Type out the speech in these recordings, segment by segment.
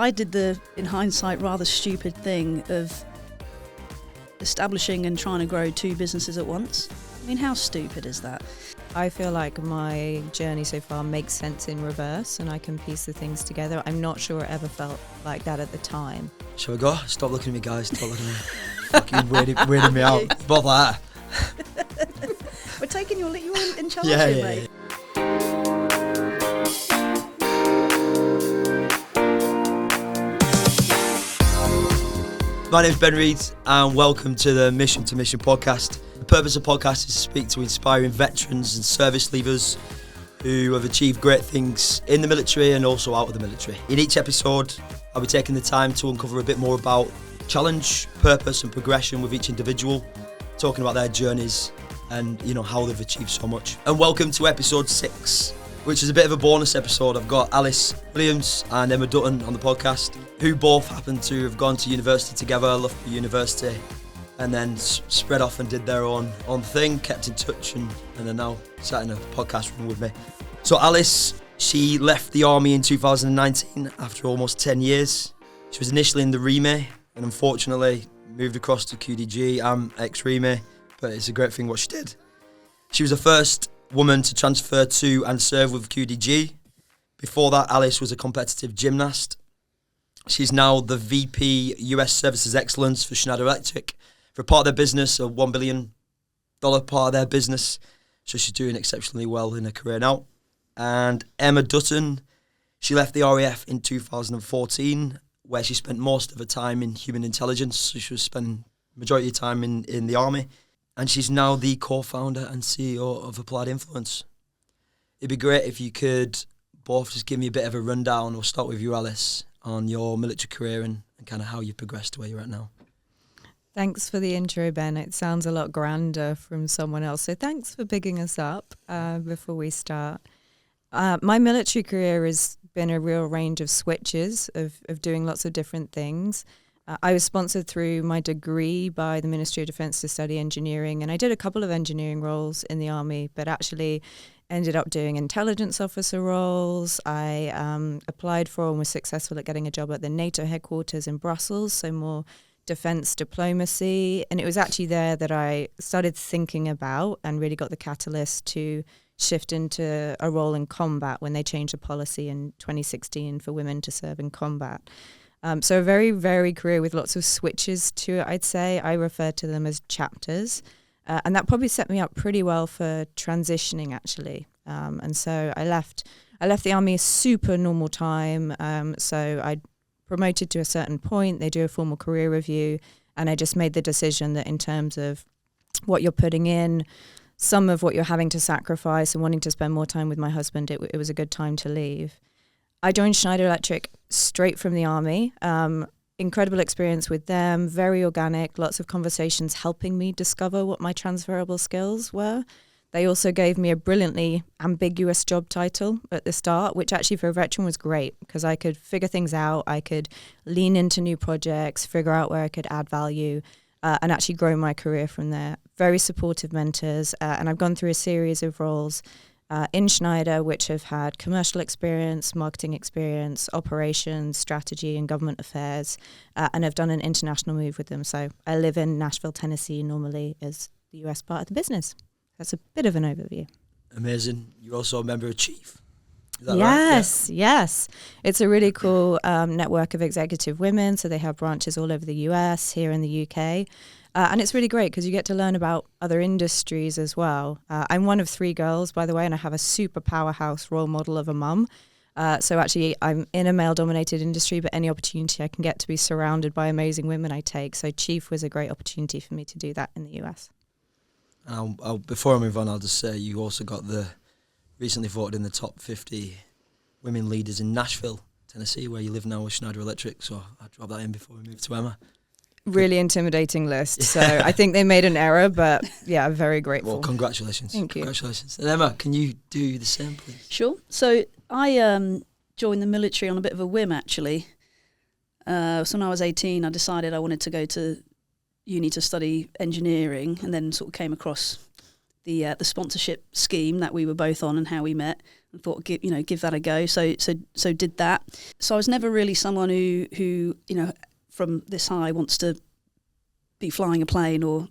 I did the, in hindsight, rather stupid thing of establishing and trying to grow 2 businesses at once. I mean, how stupid is that? I feel like my journey so far makes sense in reverse and I can piece the things together. I'm not sure it ever felt like that at the time. Shall we go? Stop looking at me, guys. Stop looking at me. Fucking weirding me out. Both like that. We're taking you're in charge Yeah, here, yeah, mate. My name's Ben Reed and welcome to the Mission to Mission podcast. The purpose of the podcast is to speak to inspiring veterans and service leavers who have achieved great things in the military and also out of the military. In each episode, I'll be taking the time to uncover a bit more about challenge, purpose and progression with each individual, talking about their journeys and how they've achieved so much. And welcome to episode 6, which is a bit of a bonus episode. I've got Alice Williams and Emma Dutton on the podcast, who both happen to have gone to university together, Loughborough University, and then spread off and did their own thing, kept in touch, and are now sat in a podcast room with me. So Alice, she left the army in 2019 after almost 10 years. She was initially in the REME and unfortunately moved across to QDG. I'm ex-REME, but it's a great thing what she did. She was the first woman to transfer to and serve with QDG. Before that, Alice was a competitive gymnast. She's now the VP US Services Excellence for Schneider Electric, for a part of their business, a $1 billion part of their business. So she's doing exceptionally well in her career now. And Emma Dutton, she left the RAF in 2014, where she spent most of her time in human intelligence. So she was spending the majority of time in the army. And she's now the co-founder and CEO of Applied Influence. It'd be great if you could both just give me a bit of a rundown. We'll start with you, Alice, on your military career and kind of how you progressed to where you're at now. Thanks for the intro, Ben. It sounds a lot grander from someone else. So thanks for picking us up before we start. My military career has been a real range of switches of doing lots of different things. I was sponsored through my degree by the Ministry of Defence to study engineering, and I did a couple of engineering roles in the army, but actually ended up doing intelligence officer roles. I applied for and was successful at getting a job at the NATO headquarters in Brussels, so more defence diplomacy. And it was actually there that I started thinking about and really got the catalyst to shift into a role in combat when they changed the policy in 2016 for women to serve in combat. So a very varied career with lots of switches to it, I'd say. I refer to them as chapters. And that probably set me up pretty well for transitioning, actually. And so I left the army a super normal time. So I promoted to a certain point. They do a formal career review. And I just made the decision that in terms of what you're putting in, some of what you're having to sacrifice and wanting to spend more time with my husband, it was a good time to leave. I joined Schneider Electric straight from the army. Incredible experience with them, very organic, lots of conversations helping me discover what my transferable skills were. They also gave me a brilliantly ambiguous job title at the start, which actually for a veteran was great because I could figure things out. I could lean into new projects, figure out where I could add value, and actually grow my career from there. Very supportive mentors, and I've gone through a series of roles in Schneider, which have had commercial experience, marketing experience, operations, strategy and government affairs, and have done an international move with them. So I live in Nashville, Tennessee, normally as the US part of the business. That's a bit of an overview. Amazing. You're also a member of Chief. Is that Yes, right? yes. It's a really cool network of executive women. So they have branches all over the US, here in the UK. And it's really great because you get to learn about other industries as well. I'm one of 3 girls, by the way, and I have a super powerhouse role model of a mum. So actually, I'm in a male-dominated industry, but any opportunity I can get to be surrounded by amazing women I take. So Chief was a great opportunity for me to do that in the US. Before I move on, I'll just say you also got recently voted in the top 50 women leaders in Nashville, Tennessee, where you live now with Schneider Electric. So I'll drop that in before we move to Emma. Really intimidating list. So I think they made an error, but yeah, I'm very grateful. Well, congratulations. Thank you. Congratulations. And Emma, can you do the same, please? Sure. So I joined the military on a bit of a whim, actually. So when I was 18, I decided I wanted to go to uni to study engineering, and then sort of came across the sponsorship scheme that we were both on and how we met. and thought, give that a go. So did that. So I was never really someone who from this high wants to be flying a plane or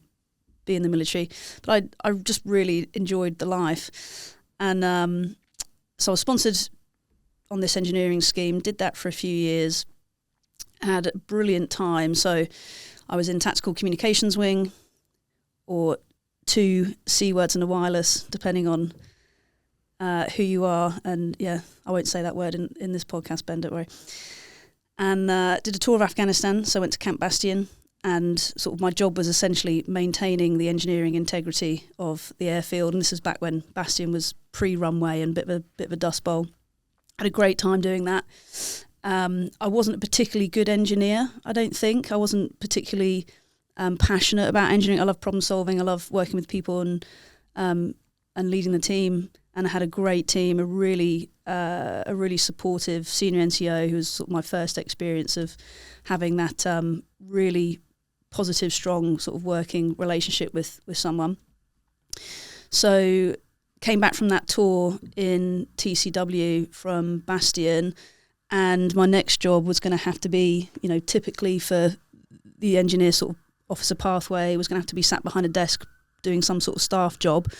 be in the military. But I just really enjoyed the life. And so I was sponsored on this engineering scheme, did that for a few years, had a brilliant time. So I was in tactical communications wing, or 2 C words and a wireless, depending on who you are. And yeah, I won't say that word in this podcast, Ben, don't worry. And did a tour of Afghanistan. So I went to Camp Bastion, and sort of my job was essentially maintaining the engineering integrity of the airfield. And this was back when Bastion was pre-runway and bit of a dust bowl. Had a great time doing that. I wasn't a particularly good engineer, I don't think. I wasn't particularly passionate about engineering. I love problem solving. I love working with people and leading the team. And I had a great team, a really supportive senior NCO who was sort of my first experience of having that really positive, strong sort of working relationship with someone. So came back from that tour in TCW from Bastion, and my next job was going to have to be, typically for the engineer sort of officer pathway, was going to have to be sat behind a desk doing some sort of staff job.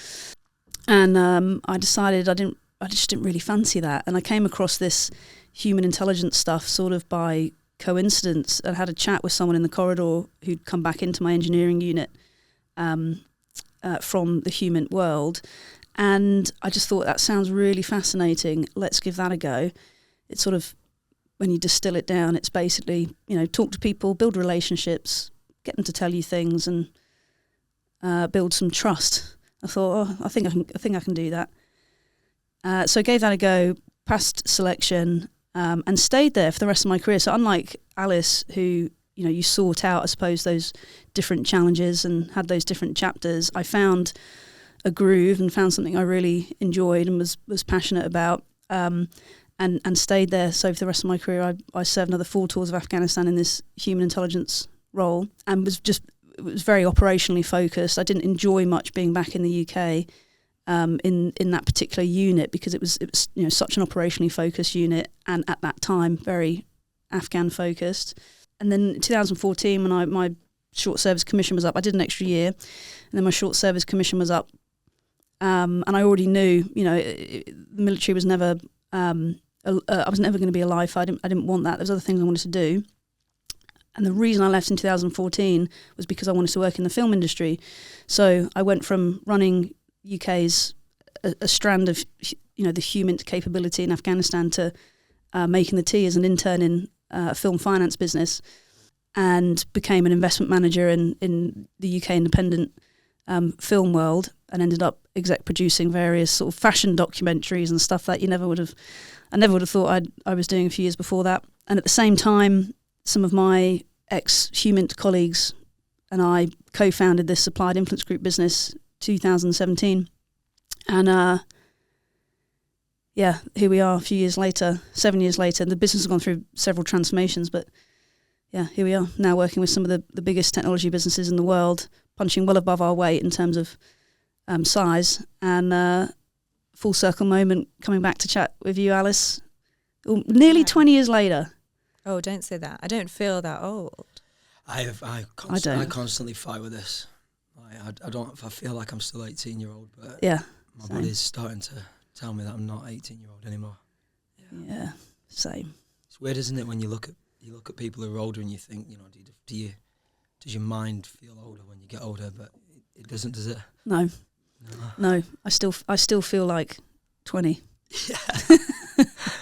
And I decided I just didn't really fancy that. And I came across this human intelligence stuff sort of by coincidence, and had a chat with someone in the corridor who'd come back into my engineering unit from the human world. And I just thought, that sounds really fascinating. Let's give that a go. It's sort of, when you distill it down, it's basically, talk to people, build relationships, get them to tell you things, and build some trust. I thought, I think I can do that. So I gave that a go, passed selection, and stayed there for the rest of my career. So unlike Alice, who, you sort out, I suppose, those different challenges and had those different chapters, I found a groove and found something I really enjoyed and was passionate about, and stayed there. So for the rest of my career, I served another 4 tours of Afghanistan in this human intelligence role, and it was very operationally focused. I didn't enjoy much being back in the UK in that particular unit, because it was such an operationally focused unit, and at that time very Afghan focused. And then in 2014, when my short service commission was up, I did an extra year, and then my short service commission was up, and I already knew the military was never I was never going to be a lifer. I didn't want that. There was other things I wanted to do. And the reason I left in 2014 was because I wanted to work in the film industry. So I went from running UK's a strand of the human capability in Afghanistan to making the tea as an intern in a film finance business, and became an investment manager in the UK independent film world, and ended up exec producing various sort of fashion documentaries and stuff that I never would have thought I was doing a few years before that. And at the same time, some of my ex-Human colleagues and I co-founded this Applied Influence Group business 2017. And here we are a few years later, 7 years later. The business has gone through several transformations, but yeah, here we are now working with some of the biggest technology businesses in the world, punching well above our weight in terms of size. And full circle moment, coming back to chat with you, Alice, nearly 20 years later. Oh, don't say that. I don't feel that old. I constantly fight with this. I feel like I'm still 18-year-old, but yeah, my body's starting to tell me that I'm not 18-year-old anymore. Yeah, same. It's weird, isn't it, when you look at people who are older and you think, does your mind feel older when you get older? But it doesn't, does it? No. I still feel like 20. Yeah.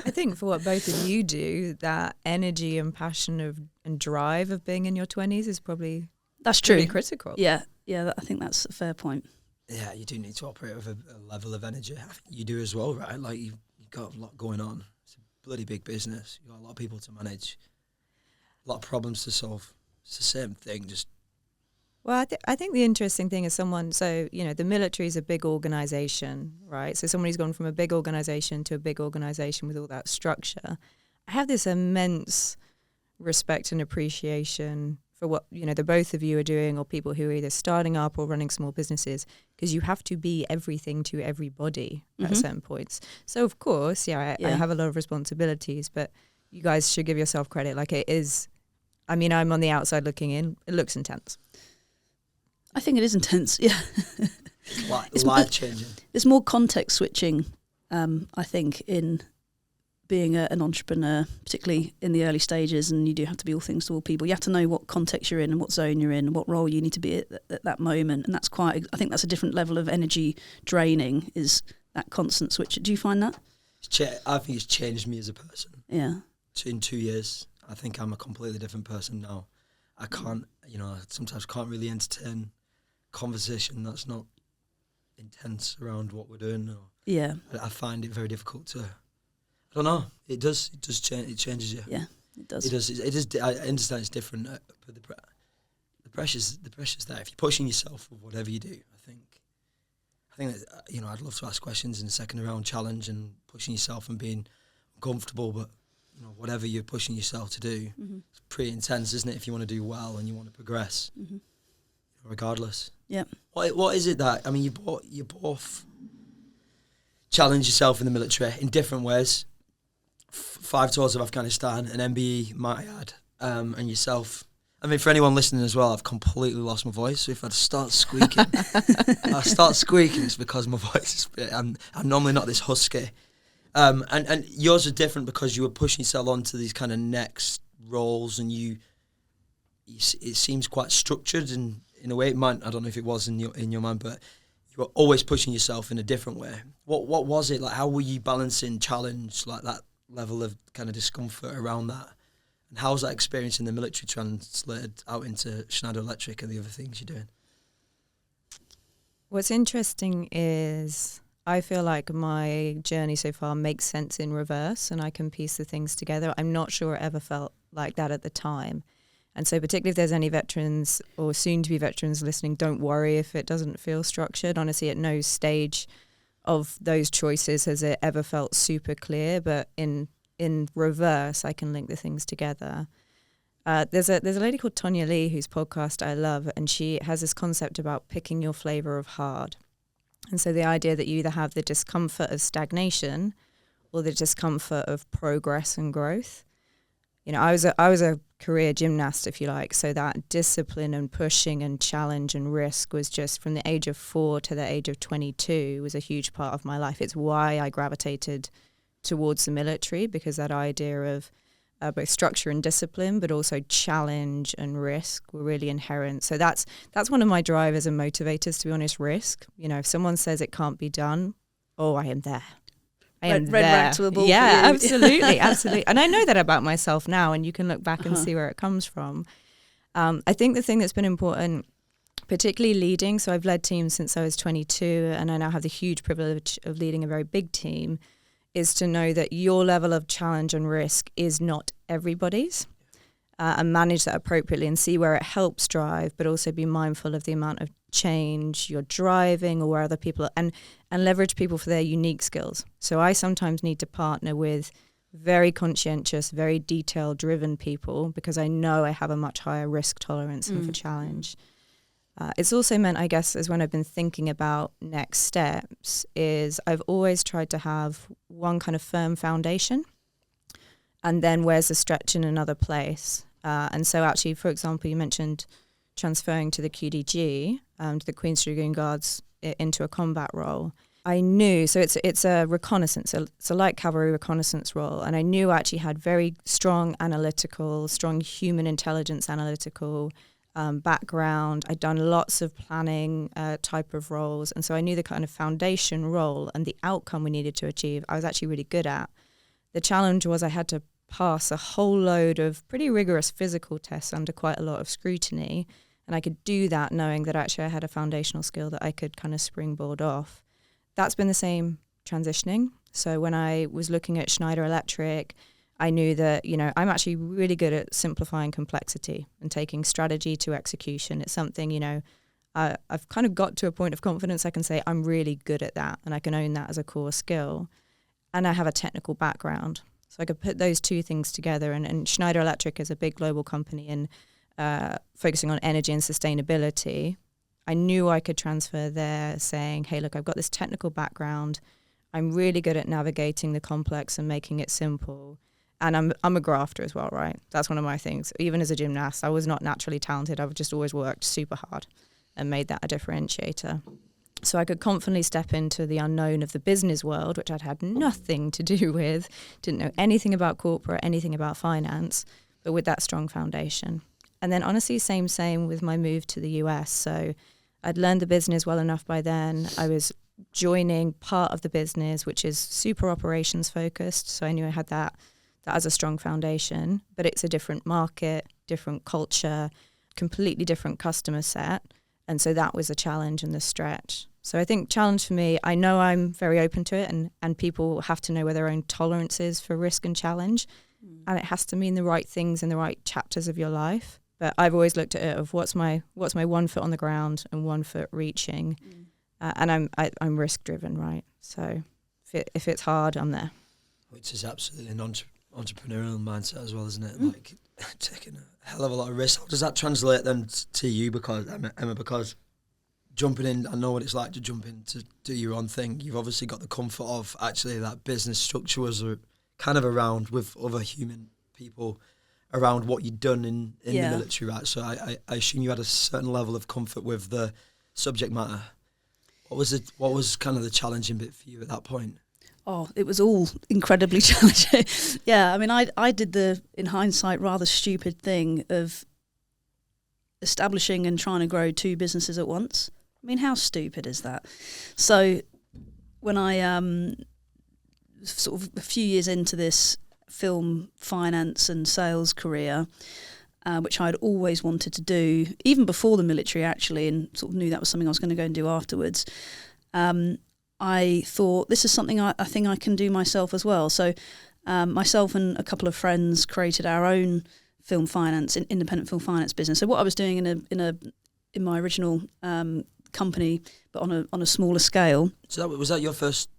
I think for what both of you do, that energy and passion and drive of being in your 20s is probably really critical. Yeah, I think that's a fair point. Yeah, you do need to operate with a level of energy. I think you do as well, right? Like you've got a lot going on. It's a bloody big business. You've got a lot of people to manage, a lot of problems to solve. It's the same thing, just. Well, I think the interesting thing is the military is a big organisation, right? So someone who's gone from a big organisation to a big organisation with all that structure. I have this immense respect and appreciation for what, the both of you are doing, or people who are either starting up or running small businesses, because you have to be everything to everybody at certain points. So of course, I have a lot of responsibilities, but you guys should give yourself credit. Like, it is, I'm on the outside looking in. It looks intense. I think it is intense, yeah. It's life-changing. There's more context switching, I think, in being an entrepreneur, particularly in the early stages, and you do have to be all things to all people. You have to know what context you're in and what zone you're in and what role you need to be at that moment. And I think that's a different level of energy draining, is that constant switch. Do you find that? I think it's changed me as a person. Yeah. In 2 years, I think I'm a completely different person now. I can't, sometimes can't really entertain conversation that's not intense around what we're doing. I find it very difficult to. I don't know. It does change. It changes you. Yeah, it does. It does. I understand it's different, but the pressure's there. If you're pushing yourself with whatever you do, I think that, I'd love to ask questions in the second round challenge and pushing yourself and being uncomfortable, but whatever you're pushing yourself to do, it's pretty intense, isn't it? If you want to do well and you want to progress, regardless. Yeah. What is it that you both challenge yourself in the military in different ways? 5 tours of Afghanistan, an MBE, might I add, and yourself. For anyone listening as well, I've completely lost my voice. So if I start squeaking, it's because my voice is. I'm normally not this husky, and yours are different because you were pushing yourself onto these kind of next roles, and it seems quite structured in a way. It might, I don't know if it was in your mind, but you were always pushing yourself in a different way. What was it like? How were you balancing challenge, like that level of kind of discomfort around that? And how's that experience in the military translated out into Schneider Electric and the other things you're doing? What's interesting is I feel like my journey so far makes sense in reverse, and I can piece the things together. I'm not sure it ever felt like that at the time. And so particularly if there's any veterans or soon-to-be veterans listening, don't worry if it doesn't feel structured. Honestly, at no stage of those choices has it ever felt super clear, but in reverse, I can link the things together. There's a lady called Tonya Lee whose podcast I love, and she has this concept about picking your flavor of hard. And so the idea that you either have the discomfort of stagnation or the discomfort of progress and growth. I was a career gymnast, if you like, so that discipline and pushing and challenge and risk was just from the age of 4 to the age of 22 was a huge part of my life. It's why I gravitated towards the military, because that idea of both structure and discipline, but also challenge and risk were really inherent. So that's one of my drivers and motivators, to be honest, risk. If someone says it can't be done, I am there. Redeployable. Yeah, absolutely. And I know that about myself now, and you can look back and see where it comes from. I think the thing that's been important, particularly leading, so I've led teams since I was 22, and I now have the huge privilege of leading a very big team, is to know that your level of challenge and risk is not everybody's, and manage that appropriately and see where it helps drive, but also be mindful of the amount of change you're driving or where other people are, and leverage people for their unique skills. So I sometimes need to partner with very conscientious, very detail driven people, because I know I have a much higher risk tolerance and for challenge. It's also meant, I guess, as when I've been thinking about next steps, is I've always tried to have one kind of firm foundation, and then where's the stretch in another place. And so actually, for example, you mentioned transferring to the QDG, to the Queen's Dragoon Guards, into a combat role. I knew, so it's a reconnaissance, it's a light cavalry reconnaissance role, and I knew I actually had very strong human intelligence analytical background. I'd done lots of planning type of roles, and so I knew the kind of foundation role and the outcome we needed to achieve I was actually really good at. The challenge was I had to pass a whole load of pretty rigorous physical tests under quite a lot of scrutiny, and I could do that knowing that actually I had a foundational skill that I could kind of springboard off. That's been the same transitioning. So when I was looking at Schneider Electric, I knew that, I'm actually really good at simplifying complexity and taking strategy to execution. It's something, I've kind of got to a point of confidence. I can say I'm really good at that, and I can own that as a core skill. And I have a technical background. So I could put those two things together. And Schneider Electric is a big global company, and focusing on energy and sustainability, I knew I could transfer there, saying, hey, look, I've got this technical background. I'm really good at navigating the complex and making it simple. And I'm a grafter as well, right? That's one of my things. Even as a gymnast, I was not naturally talented. I've just always worked super hard and made that a differentiator. So I could confidently step into the unknown of the business world, which I'd had nothing to do with, didn't know anything about corporate, anything about finance, but with that strong foundation. And then honestly, same with my move to the US. So I'd learned the business well enough by then. I was joining part of the business, which is super operations focused. So I knew I had that as a strong foundation, but it's a different market, different culture, completely different customer set. And so that was a challenge and the stretch. So I think challenge for me, I know I'm very open to it, and people have to know where their own tolerance is for risk and challenge. And it has to mean the right things in the right chapters of your life. But I've always looked at it of what's my 1 foot on the ground and 1 foot reaching. And I'm risk driven, right? So if it's hard, I'm there. Which is absolutely an entrepreneurial mindset as well, isn't it? Like taking a hell of a lot of risk. How does that translate then to you? Because Emma, because jumping in, I know what it's like to jump in to do your own thing. You've obviously got the comfort of actually that business structure was kind of around with other human people around what you'd done in the military, right? So I assume you had a certain level of comfort with the subject matter. What was kind of the challenging bit for you at that point? Oh, it was all incredibly challenging. Yeah, I mean, I did the, in hindsight, rather stupid thing of establishing and trying to grow 2 businesses at once. I mean, how stupid is that? So when I sort of a few years into this film finance and sales career, which I'd always wanted to do, even before the military actually, and sort of knew that was something I was going to go and do afterwards, I thought this is something I think I can do myself as well. So myself and a couple of friends created our own film finance, independent film finance business. So what I was doing in my original company, but on a smaller scale. So was that your first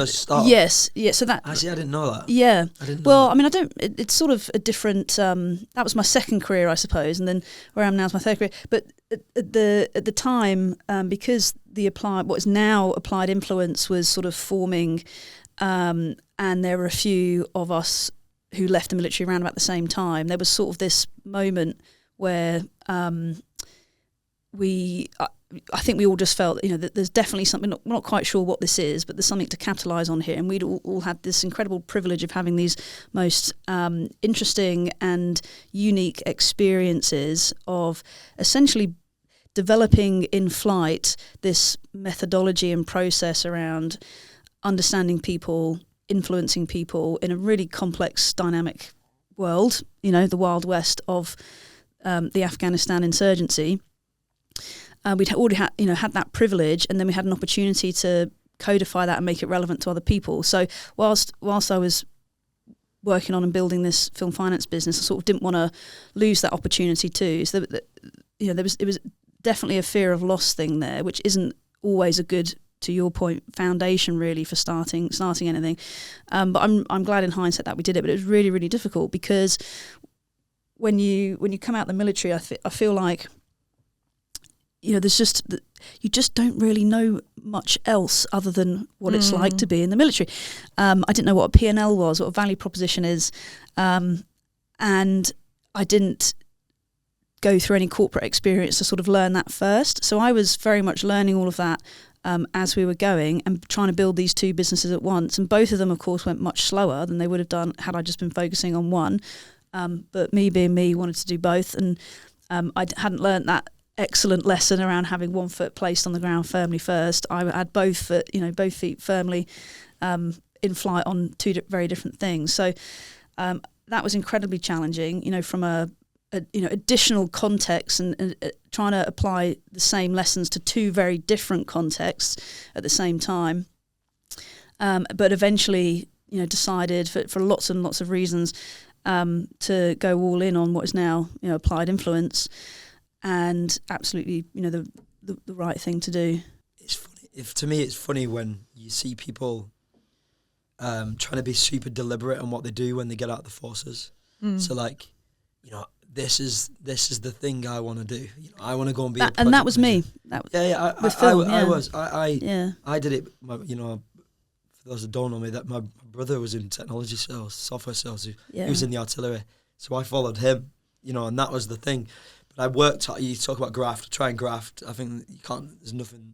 start? Yes, yeah. So that actually, I didn't know that. Yeah. I didn't know well, that. I mean, it's sort of a different. That was my second career, I suppose, and then where I am now is my third career. But at the time, because what is now Applied Influence was sort of forming, and there were a few of us who left the military around about the same time. There was sort of this moment where I think we all just felt, that there's definitely something, we're not quite sure what this is, but there's something to capitalise on here. And we'd all had this incredible privilege of having these most interesting and unique experiences of essentially developing in flight this methodology and process around understanding people, influencing people in a really complex, dynamic world, the Wild West of the Afghanistan insurgency. We'd already had that privilege, and then we had an opportunity to codify that and make it relevant to other people. So whilst I was working on and building this film finance business, I sort of didn't want to lose that opportunity too. So it was definitely a fear of loss thing there, which isn't always a good, to your point, foundation really for starting anything. But I'm glad in hindsight that we did it. But it was really, really difficult because when you come out of the military, I feel like, there's just, you just don't really know much else other than what it's like to be in the military. I didn't know what a P&L was, what a value proposition is, and I didn't go through any corporate experience to sort of learn that first. So I was very much learning all of that as we were going and trying to build these 2 businesses at once. And both of them, of course, went much slower than they would have done had I just been focusing on one. But me being me, wanted to do both, and I hadn't learned that excellent lesson around having 1 foot placed on the ground firmly first. I had both feet firmly in flight on 2 very different things. So that was incredibly challenging, from a additional context and trying to apply the same lessons to 2 very different contexts at the same time. But eventually, decided for lots and lots of reasons to go all in on what is now, Applied Influence. And absolutely, the right thing to do. It's funny. To me, it's funny when you see people trying to be super deliberate on what they do when they get out of the forces. So, like, this is the thing I want to do. You know, I want to go and be. And that was me. I did it. You know, for those that don't know me, that my brother was in technology sales, software sales. He was in the artillery, so I followed him. You know, and that was the thing. But I worked. You talk about graft. Try and graft. I think you can't. There's nothing.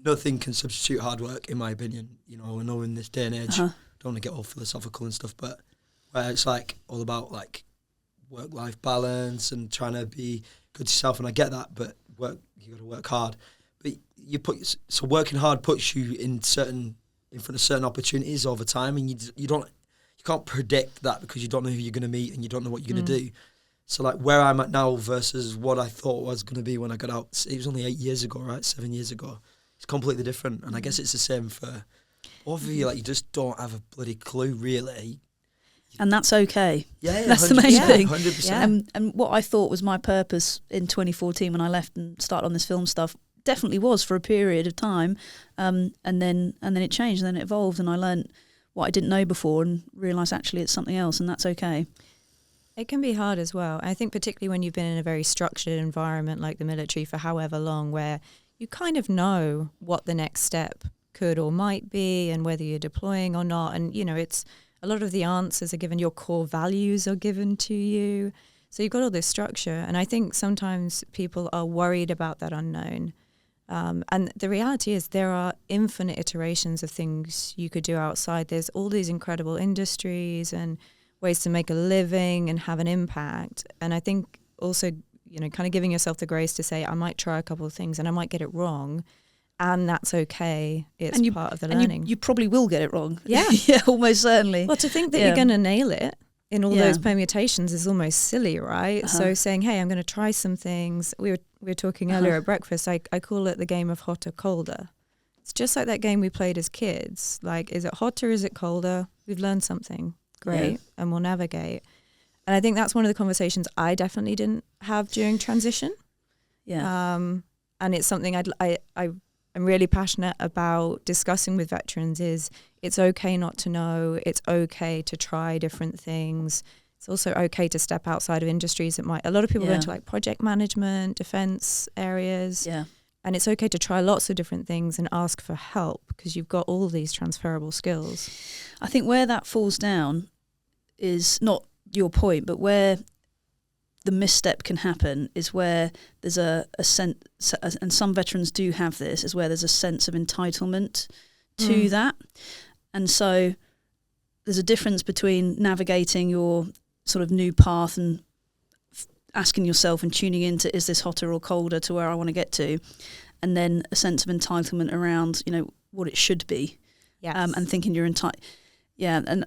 Nothing can substitute hard work, in my opinion. You know, I know in this day and age, don't want to get all philosophical and stuff, but where it's like all about like work-life balance and trying to be good to yourself, and I get that, but you got to work hard. But so working hard puts you in front of certain opportunities over time, and you can't predict that because you don't know who you're going to meet and you don't know what you're going to do. So like where I'm at now versus what I thought was going to be when I got out, it was only 8 years ago, right? 7 years ago. It's completely different, and I guess it's the same for both of you. Like you just don't have a bloody clue, really. And that's okay. Yeah, that's the main thing. 100%. Yeah. And what I thought was my purpose in 2014 when I left and started on this film stuff definitely was for a period of time, and then it changed, and then it evolved, and I learned what I didn't know before and realised actually it's something else, and that's okay. It can be hard as well. I think particularly when you've been in a very structured environment like the military for however long, where you kind of know what the next step could or might be and whether you're deploying or not. And, you know, it's a lot of the answers are given, your core values are given to you. So you've got all this structure. And I think sometimes people are worried about that unknown. And the reality is there are infinite iterations of things you could do outside. There's all these incredible industries and ways to make a living and have an impact. And I think also, you know, kind of giving yourself the grace to say, I might try a couple of things and I might get it wrong. And that's okay. It's part of the learning. You probably will get it wrong. Yeah. Yeah, almost certainly. Well, to think that you're going to nail it in all those permutations is almost silly, right? So saying, hey, I'm going to try some things. We were talking earlier at breakfast. I call it the game of hot or colder. It's just like that game we played as kids. Like, is it hot or is it colder? We've learned something. Great. And we'll navigate. And I think that's one of the conversations I definitely didn't have during transition. Yeah. And it's something I'm really passionate about discussing with veterans is it's okay not to know. It's okay to try different things. It's also okay to step outside of industries. A lot of people go into like project management, defense areas. Yeah. And it's okay to try lots of different things and ask for help because you've got all these transferable skills. I think where that falls down is not your point, but where the misstep can happen is where there's a sense, and some veterans do have this, is where there's a sense of entitlement to that. And so there's a difference between navigating your sort of new path and asking yourself and tuning into, is this hotter or colder to where I want to get to? And then a sense of entitlement around, you know, what it should be. Yes. And thinking you're entitled. Yeah. And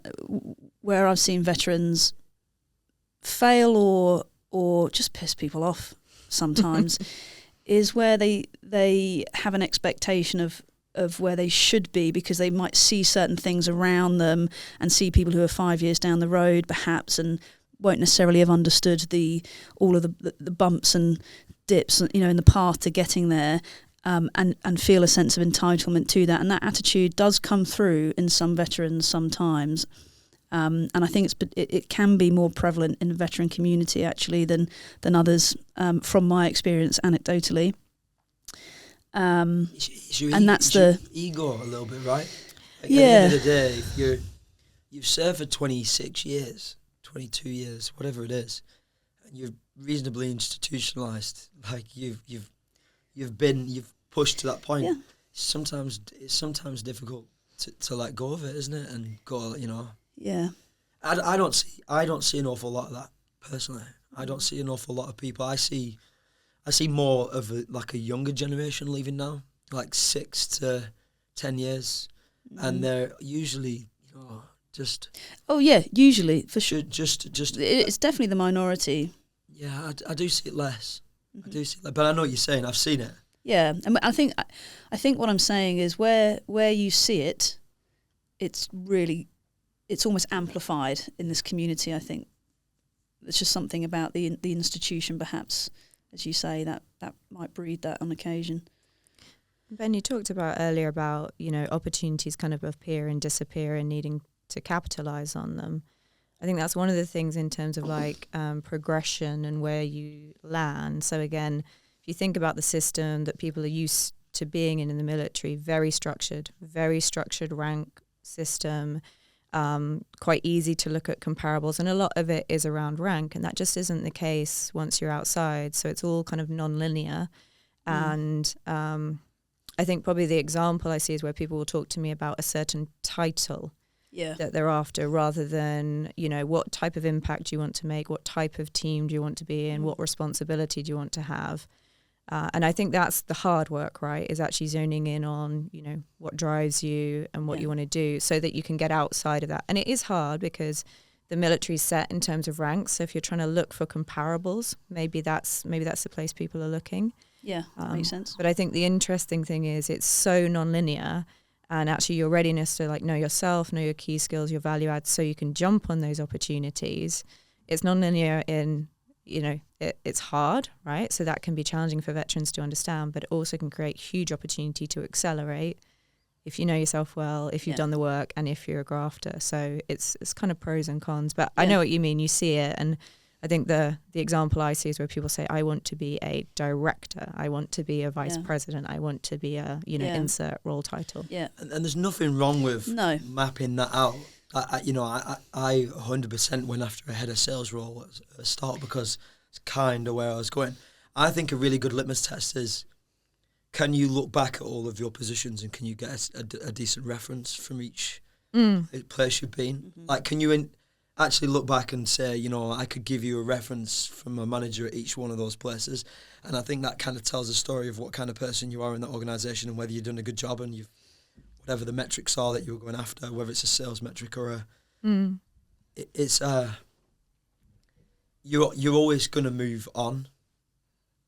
where I've seen veterans fail or just piss people off sometimes is where they have an expectation of where they should be because they might see certain things around them and see people who are 5 years down the road perhaps and won't necessarily have understood all of the bumps and dips, you know, in the path to getting there, and feel a sense of entitlement to that. And that attitude does come through in some veterans sometimes. And I think it can be more prevalent in the veteran community actually than others, from my experience anecdotally. And that's the ego a little bit, right? Like yeah. At the end of the day, if you've served for 26 years, 22 years, whatever it is, and you're reasonably institutionalized, like you've pushed to that point. Yeah. It's sometimes difficult to let go of it, isn't it? And go, you know. Yeah. I don't see an awful lot of that personally. I don't see an awful lot of people. I see more of a younger generation leaving now, like 6 to 10 years, and they're usually, you know, just. Oh yeah, usually for sure. Just. It's definitely the minority. Yeah, I do see it less. I do see it, but I know what you're saying. I've seen it. Yeah, and I think what I'm saying is where you see it, it's almost amplified in this community. I think it's just something about the institution, perhaps, as you say, that might breed that on occasion. Ben, you talked about earlier about, you know, opportunities kind of appear and disappear and needing to capitalize on them. I think that's one of the things in terms of like progression and where you land. So again, if you think about the system that people are used to being in the military, very structured rank system, quite easy to look at comparables, and a lot of it is around rank, and that just isn't the case once you're outside. So it's all kind of non-linear. And I think probably the example I see is where people will talk to me about a certain title that they're after, rather than, you know, what type of impact do you want to make, what type of team do you want to be in, what responsibility do you want to have. And I think that's the hard work, right, is actually zoning in on, you know, what drives you and what you want to do, so that you can get outside of that. And it is hard because the military's set in terms of ranks. So if you're trying to look for comparables, maybe that's the place people are looking. Yeah, that makes sense. But I think the interesting thing is it's so non-linear, and actually your readiness to like know yourself, know your key skills, your value adds, so you can jump on those opportunities. It's non-linear in, you know, it's hard, right? So that can be challenging for veterans to understand, but it also can create huge opportunity to accelerate if you know yourself well, if you've done the work, and if you're a grafter. So it's kind of pros and cons, but I know what you mean. You see it, and I think the example I see is where people say, I want to be a director, I want to be a vice president, I want to be a, you know, insert role title. Yeah. And there's nothing wrong with mapping that out. I 100% went after a head of sales role at the start because it's kind of where I was going. I think a really good litmus test is, can you look back at all of your positions and can you get a decent reference from each place you've been? Mm-hmm. Like, can you actually look back and say, you know, I could give you a reference from a manager at each one of those places? And I think that kind of tells a story of what kind of person you are in that organisation and whether you've done a good job and you've, whatever the metrics are that you were going after, whether it's a sales metric or you're always going to move on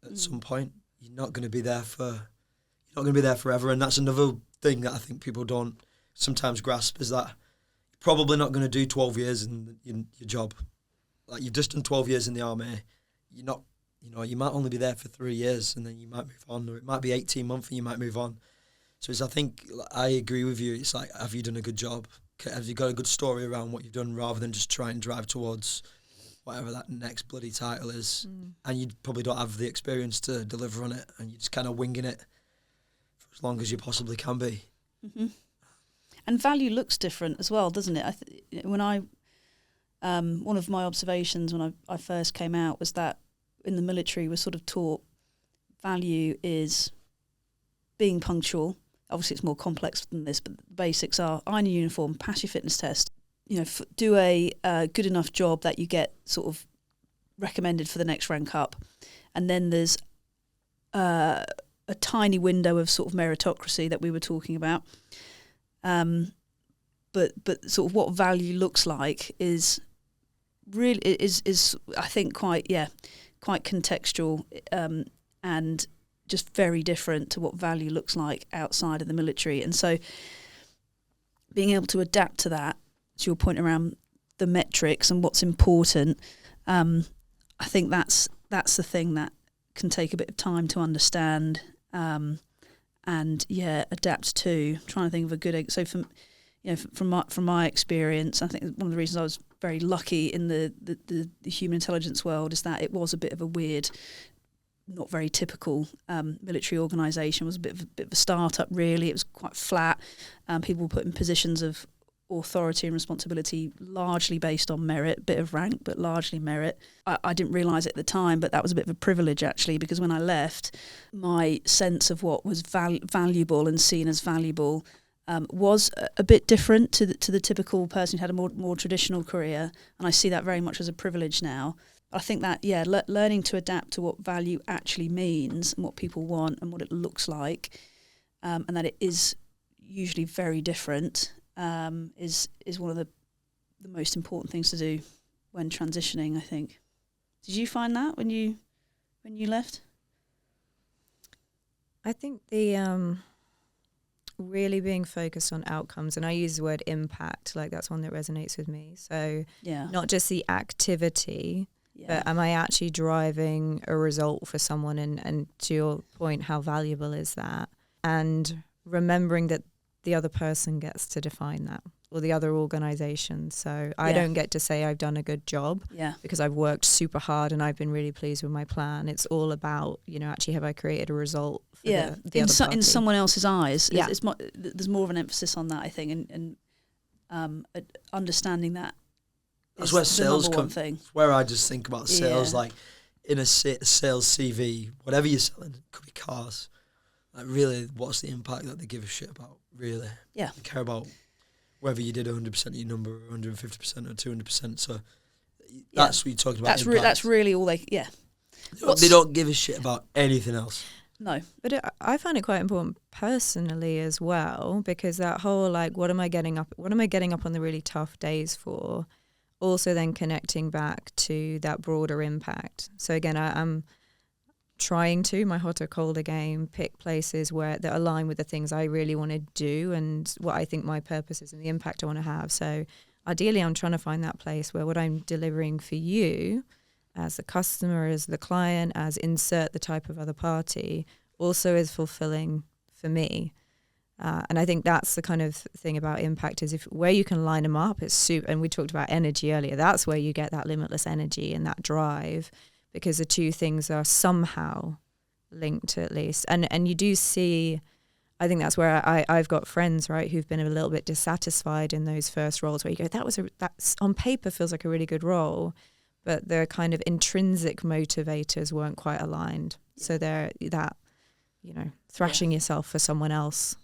at some point. You're not going to be there forever, and that's another thing that I think people don't sometimes grasp, is that you're probably not going to do 12 years in your job. Like, you've just done 12 years in the army. You're not, you know, you might only be there for 3 years and then you might move on, or it might be 18 months and you might move on. So I think I agree with you. It's like, have you done a good job? Have you got a good story around what you've done, rather than just try and drive towards whatever that next bloody title is, and you probably don't have the experience to deliver on it, and you're just kind of winging it for as long as you possibly can be. Mm-hmm. And value looks different as well, doesn't it? One of my observations when I first came out was that in the military we're sort of taught value is being punctual. Obviously it's more complex than this, but the basics are iron your uniform, pass your fitness test, you know, do a good enough job that you get sort of recommended for the next rank up. And then there's a tiny window of sort of meritocracy that we were talking about. But sort of what value looks like is really is I think quite contextual and just very different to what value looks like outside of the military. And so being able to adapt to that, to your point around the metrics and what's important, I think that's the thing that can take a bit of time to understand and adapt to. I'm trying to think of a good. So from my experience, I think one of the reasons I was very lucky in the human intelligence world is that it was a bit of a weird, not very typical military organisation. It was a bit of a start-up, really. It was quite flat. People were put in positions of authority and responsibility largely based on merit, bit of rank, but largely merit. I didn't realise it at the time, but that was a bit of a privilege, actually, because when I left, my sense of what was valuable and seen as valuable was a bit different to the typical person who had a more traditional career, and I see that very much as a privilege now. I think that, learning to adapt to what value actually means and what people want and what it looks like, and that it is usually very different, is one of the most important things to do when transitioning, I think. Did you find that when you left? I think the really being focused on outcomes, and I use the word impact, like that's one that resonates with me. So not just the activity, but am I actually driving a result for someone? And to your point, how valuable is that? And remembering that the other person gets to define that. or the other organisations. So I don't get to say I've done a good job because I've worked super hard and I've been really pleased with my plan. It's all about, actually have I created a result for the other party. In someone else's eyes. There's more of an emphasis on that, I think, and understanding that. That's where sales comes. Where I just think about sales, like in a sales CV, whatever you're selling, it could be cars. Like, really, what's the impact that they give a shit about? Really, they care about whether you did 100% of your number, or 150% or 200%. So that's what you're talking about. That's really all they. Yeah, they don't give a shit about anything else. No, but I find it quite important personally as well, because that whole like, what am I getting up on the really tough days for? Also then connecting back to that broader impact. So again, I'm trying to, my hot or colder game, pick places that align with the things I really want to do and what I think my purpose is and the impact I want to have. So ideally I'm trying to find that place where what I'm delivering for you as the customer, as the client, as insert the type of other party, also is fulfilling for me. And I think that's the kind of thing about impact is where you can line them up, it's super. And we talked about energy earlier. That's where you get that limitless energy and that drive, because the two things are somehow linked at least. And you do see, I think that's where I've got friends, right, who've been a little bit dissatisfied in those first roles where you go, that's on paper feels like a really good role, but their kind of intrinsic motivators weren't quite aligned. So they're that, thrashing yourself for someone else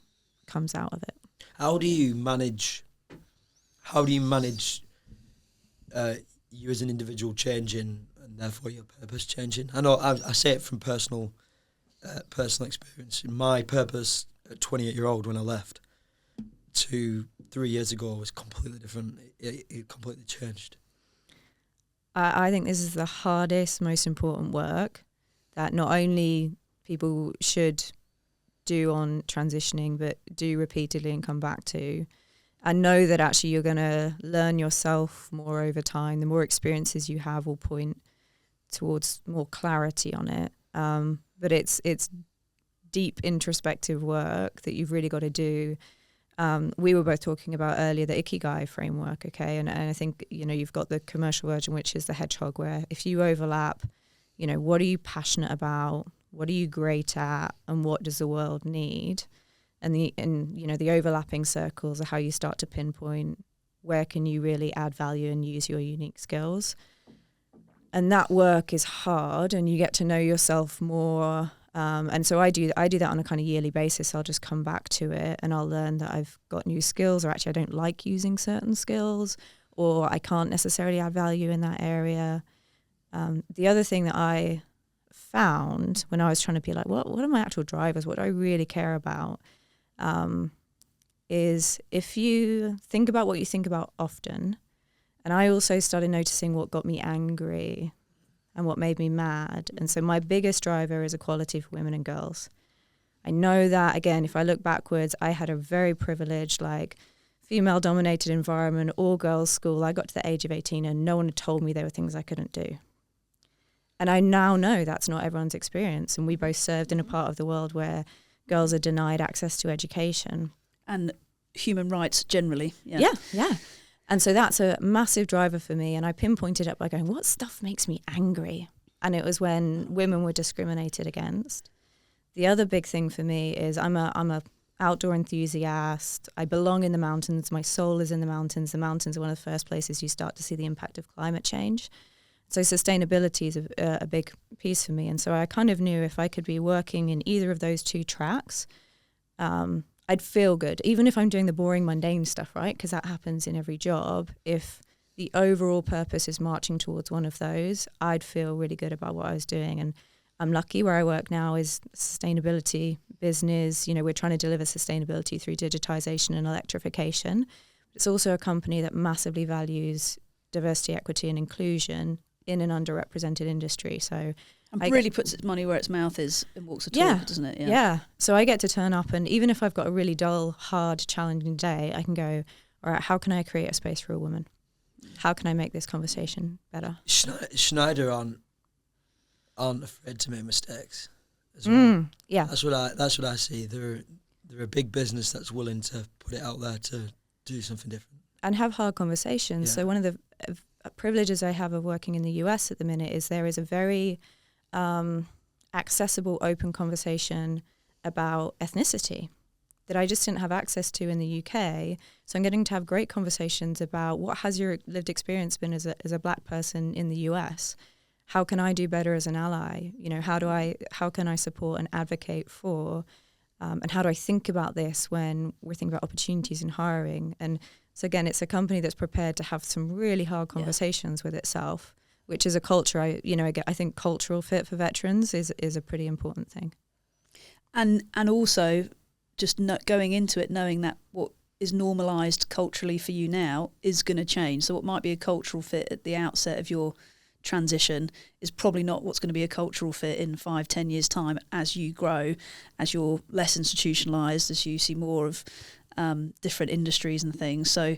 comes out of it. How do you manage you as an individual changing and therefore your purpose changing? I know I say it from personal experience. My purpose at 28-year-old when I left to 3 years ago was completely different. It completely changed. I think this is the hardest, most important work that not only people should do on transitioning, but do repeatedly and come back to, and know that actually you're going to learn yourself more over time. The more experiences you have will point towards more clarity on it. But it's deep introspective work that you've really got to do. We were both talking about earlier the Ikigai framework, okay? And I think, you've got the commercial version, which is the hedgehog, where if you overlap, what are you passionate about? What are you great at, and what does the world need? And the overlapping circles are how you start to pinpoint where can you really add value and use your unique skills. And that work is hard, and you get to know yourself more. And so I do that on a kind of yearly basis. I'll just come back to it, and I'll learn that I've got new skills, or actually I don't like using certain skills, or I can't necessarily add value in that area. The other thing that I found when I was trying to be like, what are my actual drivers? What do I really care about? Is if you think about what you think about often, and I also started noticing what got me angry and what made me mad. And so my biggest driver is equality for women and girls. I know that, again, if I look backwards, I had a very privileged, female-dominated environment, all-girls school. I got to the age of 18 and no one had told me there were things I couldn't do. And I now know that's not everyone's experience. And we both served in a part of the world where girls are denied access to education. And human rights generally. Yeah. And so that's a massive driver for me. And I pinpointed it by going, what stuff makes me angry? And it was when women were discriminated against. The other big thing for me is I'm a outdoor enthusiast. I belong in the mountains. My soul is in the mountains. The mountains are one of the first places you start to see the impact of climate change. So sustainability is a big piece for me. And so I kind of knew if I could be working in either of those two tracks, I'd feel good, even if I'm doing the boring, mundane stuff, right? Because that happens in every job. If the overall purpose is marching towards one of those, I'd feel really good about what I was doing. And I'm lucky where I work now is sustainability business. We're trying to deliver sustainability through digitization and electrification. It's also a company that massively values diversity, equity, and inclusion in an underrepresented industry. So it really puts its money where its mouth is and walks the talk, doesn't it? Yeah. So I get to turn up, and even if I've got a really dull, hard, challenging day, I can go, all right, how can I create a space for a woman? How can I make this conversation better? Schneider aren't afraid to make mistakes as well. Yeah. That's what I see. They're a big business that's willing to put it out there to do something different. And have hard conversations. Yeah. So one of the privileges I have of working in the US at the minute is there is a very accessible, open conversation about ethnicity that I just didn't have access to in the UK. So I'm getting to have great conversations about what has your lived experience been as a black person in the US? How can I do better as an ally? You know, how can I support and advocate for, and how do I think about this when we're thinking about opportunities in hiring? And so again, it's a company that's prepared to have some really hard conversations with itself, which is a culture. I think cultural fit for veterans is a pretty important thing. And also just going into it knowing that what is normalised culturally for you now is going to change. So what might be a cultural fit at the outset of your transition is probably not what's going to be a cultural fit in 5-10 years time as you grow, as you're less institutionalised, as you see more of different industries and things. So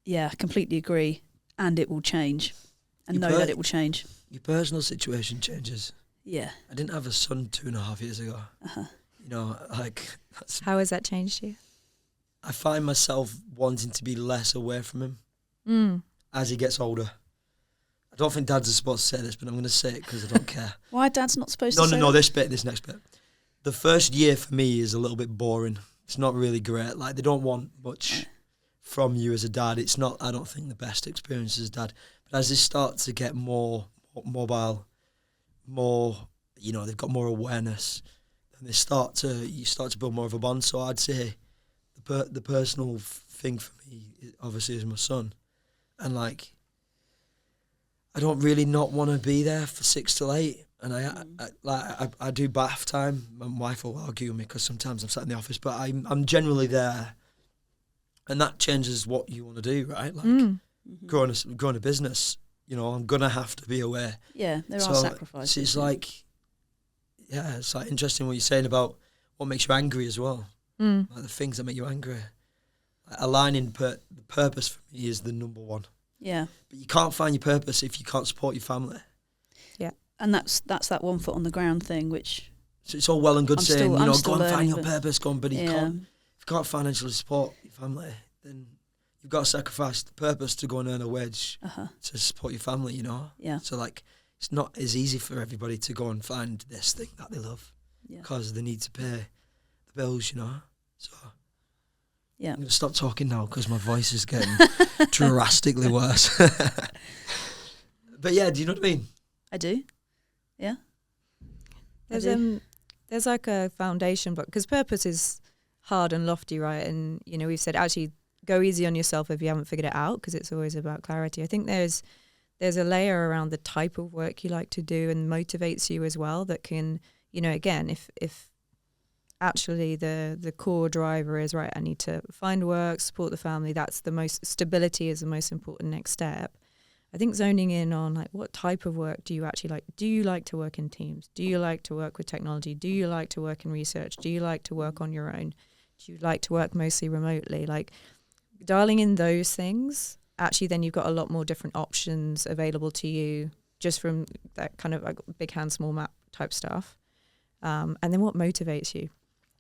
yeah, I completely agree, and it will change, and know that it will change. Your personal situation changes. Yeah. I didn't have a son 2.5 years ago. You know, like how has that changed you? I find myself wanting to be less away from him as he gets older. I don't think dads are supposed to say this, but I'm going to say it because I don't care. Why dad's not supposed to say No, that? this next bit. The first year for me is a little bit boring. It's not really great. Like, they don't want much from you as a dad. It's not, I don't think, the best experience as a dad. But as they start to get more mobile, more, you know, they've got more awareness, and you start to build more of a bond. So I'd say the personal thing for me, obviously, is my son. And, like, I don't really not want to be there for 6 till 8. And I do bath time. My wife will argue with me because sometimes I'm sat in the office, but I'm generally there, and that changes what you want to do, right? Like growing a business, you know, I'm gonna have to be aware. Yeah, there are sacrifices. It's like, it's like interesting what you're saying about what makes you angry as well. Like the things that make you angry. Like aligning the purpose for me is the number one. Yeah, but you can't find your purpose if you can't support your family. Yeah, and that's that 1 foot on the ground thing, which. So it's all well and good saying, go and find your purpose, but if you can't financially support your family, then you've got to sacrifice the purpose to go and earn a wage to support your family, you know? Yeah. So, like, it's not as easy for everybody to go and find this thing that they love because they need to pay the bills, you know? So, yeah. I'm going to stop talking now because my voice is getting drastically worse. But, yeah, do you know what I mean? I do. Yeah. There's like a foundation, but because purpose is hard and lofty, right? And, you know, we've said actually go easy on yourself if you haven't figured it out, because it's always about clarity. I think there's a layer around the type of work you like to do and motivates you as well that can, you know, again, if actually the core driver is, right, I need to find work, support the family, that's the most, stability is the most important next step. I think zoning in on, like, what type of work do you actually like? Do you like to work in teams? Do you like to work with technology? Do you like to work in research? Do you like to work on your own? Do you like to work mostly remotely? Like, dialing in those things, actually then you've got a lot more different options available to you just from that kind of like big hand, small map type stuff. And then what motivates you?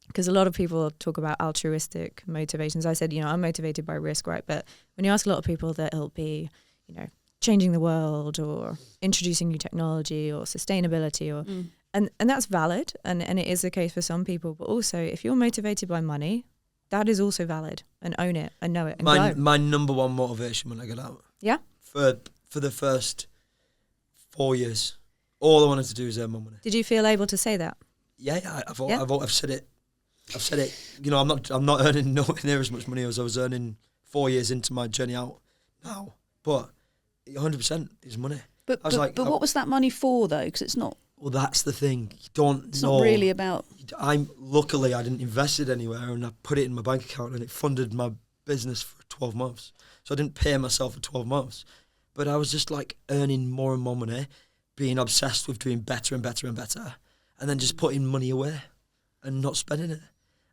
Because a lot of people talk about altruistic motivations. I said, you know, I'm motivated by risk, right? But when you ask a lot of people, that it'll be, you know, changing the world or introducing new technology or sustainability or and that's valid and it is the case for some people, but also if you're motivated by money, that is also valid, and own it and know it and go. My number one motivation when I got out. Yeah. For the first 4 years, all I wanted to do was earn more money. Did you feel able to say that? Yeah, I've said it. I've said it. You know, I'm not earning nowhere near as much money as I was earning 4 years into my journey out now, but 100% is money. But what was that money for, though? Because it's not. Well, that's the thing. You don't know. It's not really about. Luckily, I didn't invest it anywhere, and I put it in my bank account, and it funded my business for 12 months. So I didn't pay myself for 12 months, but I was just like earning more and more money, being obsessed with doing better and better and better, and then just putting money away and not spending it.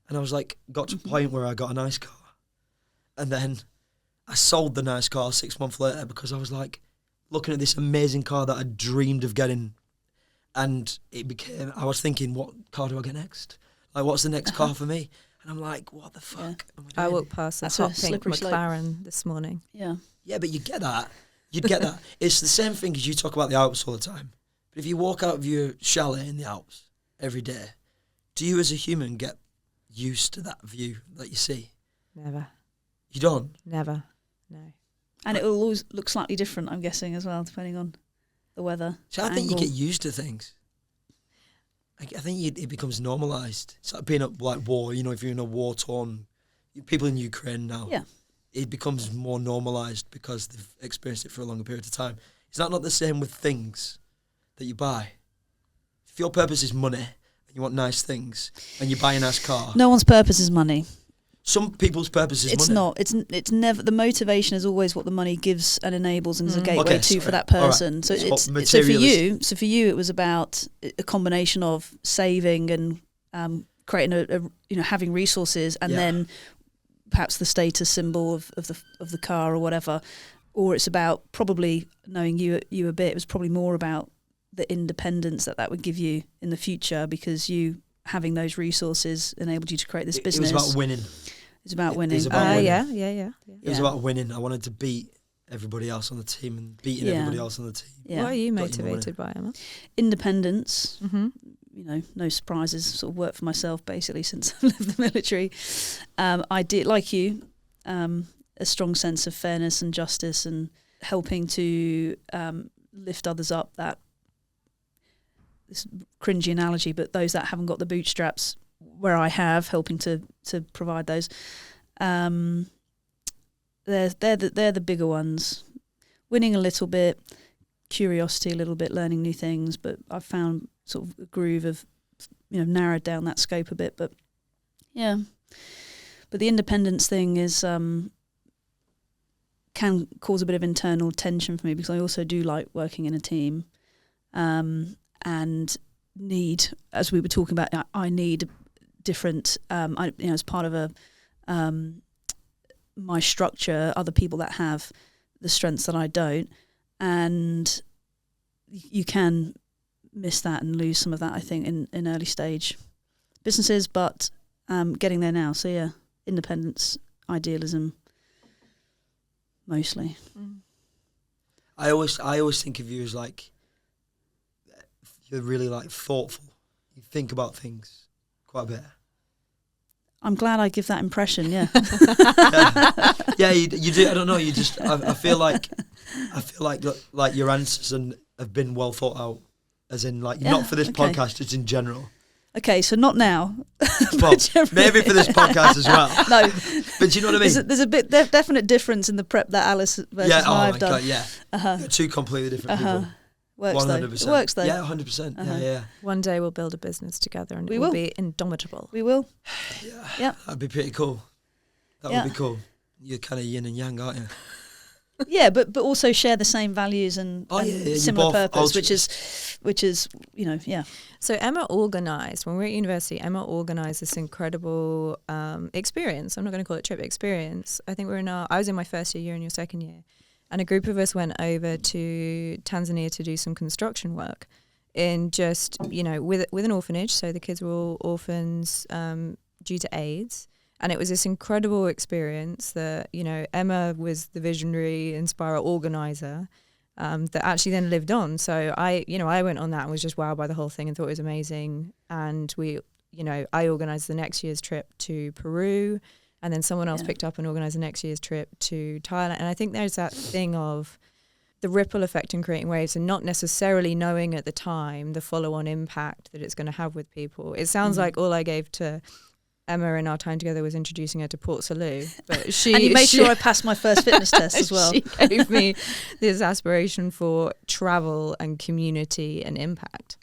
And I was like, got to a point where I got a nice car, and then I sold the nice car 6 months later because I was like looking at this amazing car that I dreamed of getting, and I was thinking, what car do I get next? Like, what's the next car for me? And I'm like, what the fuck am I I doing? walked past the That's a hot pink slippery slope. McLaren this morning. Yeah. Yeah, but you get that. You'd get that. It's the same thing as you talk about the Alps all the time. But if you walk out of your chalet in the Alps every day, do you as a human get used to that view that you see? Never. You don't? Never. No. And it will always look slightly different, I'm guessing, as well, depending on the weather. So I think you angle. get used to things. I think it becomes normalised. It's like being at like war, you know, if you're in a war-torn, people in Ukraine now, Yeah. it becomes more normalised because they've experienced it for a longer period of time. Is that not the same with things that you buy? If your purpose is money and you want nice things and you buy a nice car, No one's purpose is money. some people's purpose is It's money. not. It's never. The motivation is always what the money gives and enables and is a gateway for that All right. person. So So it's so materialist. for you, it was about a combination of saving and creating a having resources, and then perhaps the status symbol of the car or whatever. Or it's about probably knowing you a bit. It was probably more about the independence that would give you in the future, because you having those resources enabled you to create this business. It was about winning. It's about winning. It was about winning. Yeah. It was about winning. I wanted to beat everybody else on the team and beating everybody else on the team. Yeah. What are you Got you more motivated by, Emma? Independence. Mm-hmm. No surprises. Sort of worked for myself basically since I left the military. I did, like you, a strong sense of fairness and justice and helping to lift others up. That this cringy analogy, but those that haven't got the bootstraps, where I have, helping to provide those. They're the bigger ones. Winning a little bit, curiosity a little bit, learning new things. But I've found sort of a groove of, narrowed down that scope a bit. But yeah, but the independence thing is can cause a bit of internal tension for me, because I also do like working in a team, and need, as we were talking about, I need different, as part of my structure, other people that have the strengths that I don't, and you can miss that and lose some of that, I think, in early stage businesses, but getting there now. So yeah, independence, idealism, mostly. I always think of you as like, you're really like thoughtful. You think about things quite a bit. I'm glad I give that impression. Yeah. Yeah, you do. I don't know. You just. I feel like your answers have been well thought out. As in, like, not for this podcast, just in general. Okay, so not now. Well, maybe for this podcast as well. No, but do you know what I mean? There's a bit definite difference in the prep that Alice versus I've done. God, yeah. You're two completely different people. Works 100%. Though. It works though. Yeah, 100%. Yeah. One day we'll build a business together, and we it will be indomitable. We will. Yeah. That'd be pretty cool. That would be cool. You're kind of yin and yang, aren't you? Yeah, but also share the same values and similar purpose, which is yeah. So Emma organised, when we were at university, Emma organised this incredible experience. I'm not going to call it trip, experience. I think I was in my first year, you're in your second year. And a group of us went over to Tanzania to do some construction work in just, with an orphanage. So the kids were all orphans due to AIDS. And it was this incredible experience that, Emma was the visionary, inspirer, organizer that actually then lived on. So I went on that and was just wowed by the whole thing and thought it was amazing. And I organized the next year's trip to Peru, and then someone else picked up and organized the next year's trip to Thailand. And I think there's that thing of the ripple effect in creating waves and not necessarily knowing at the time the follow-on impact that it's going to have with people. It sounds like all I gave to Emma in our time together was introducing her to Port Salut, but and you made sure I passed my first fitness test as well. She gave me this aspiration for travel and community and impact.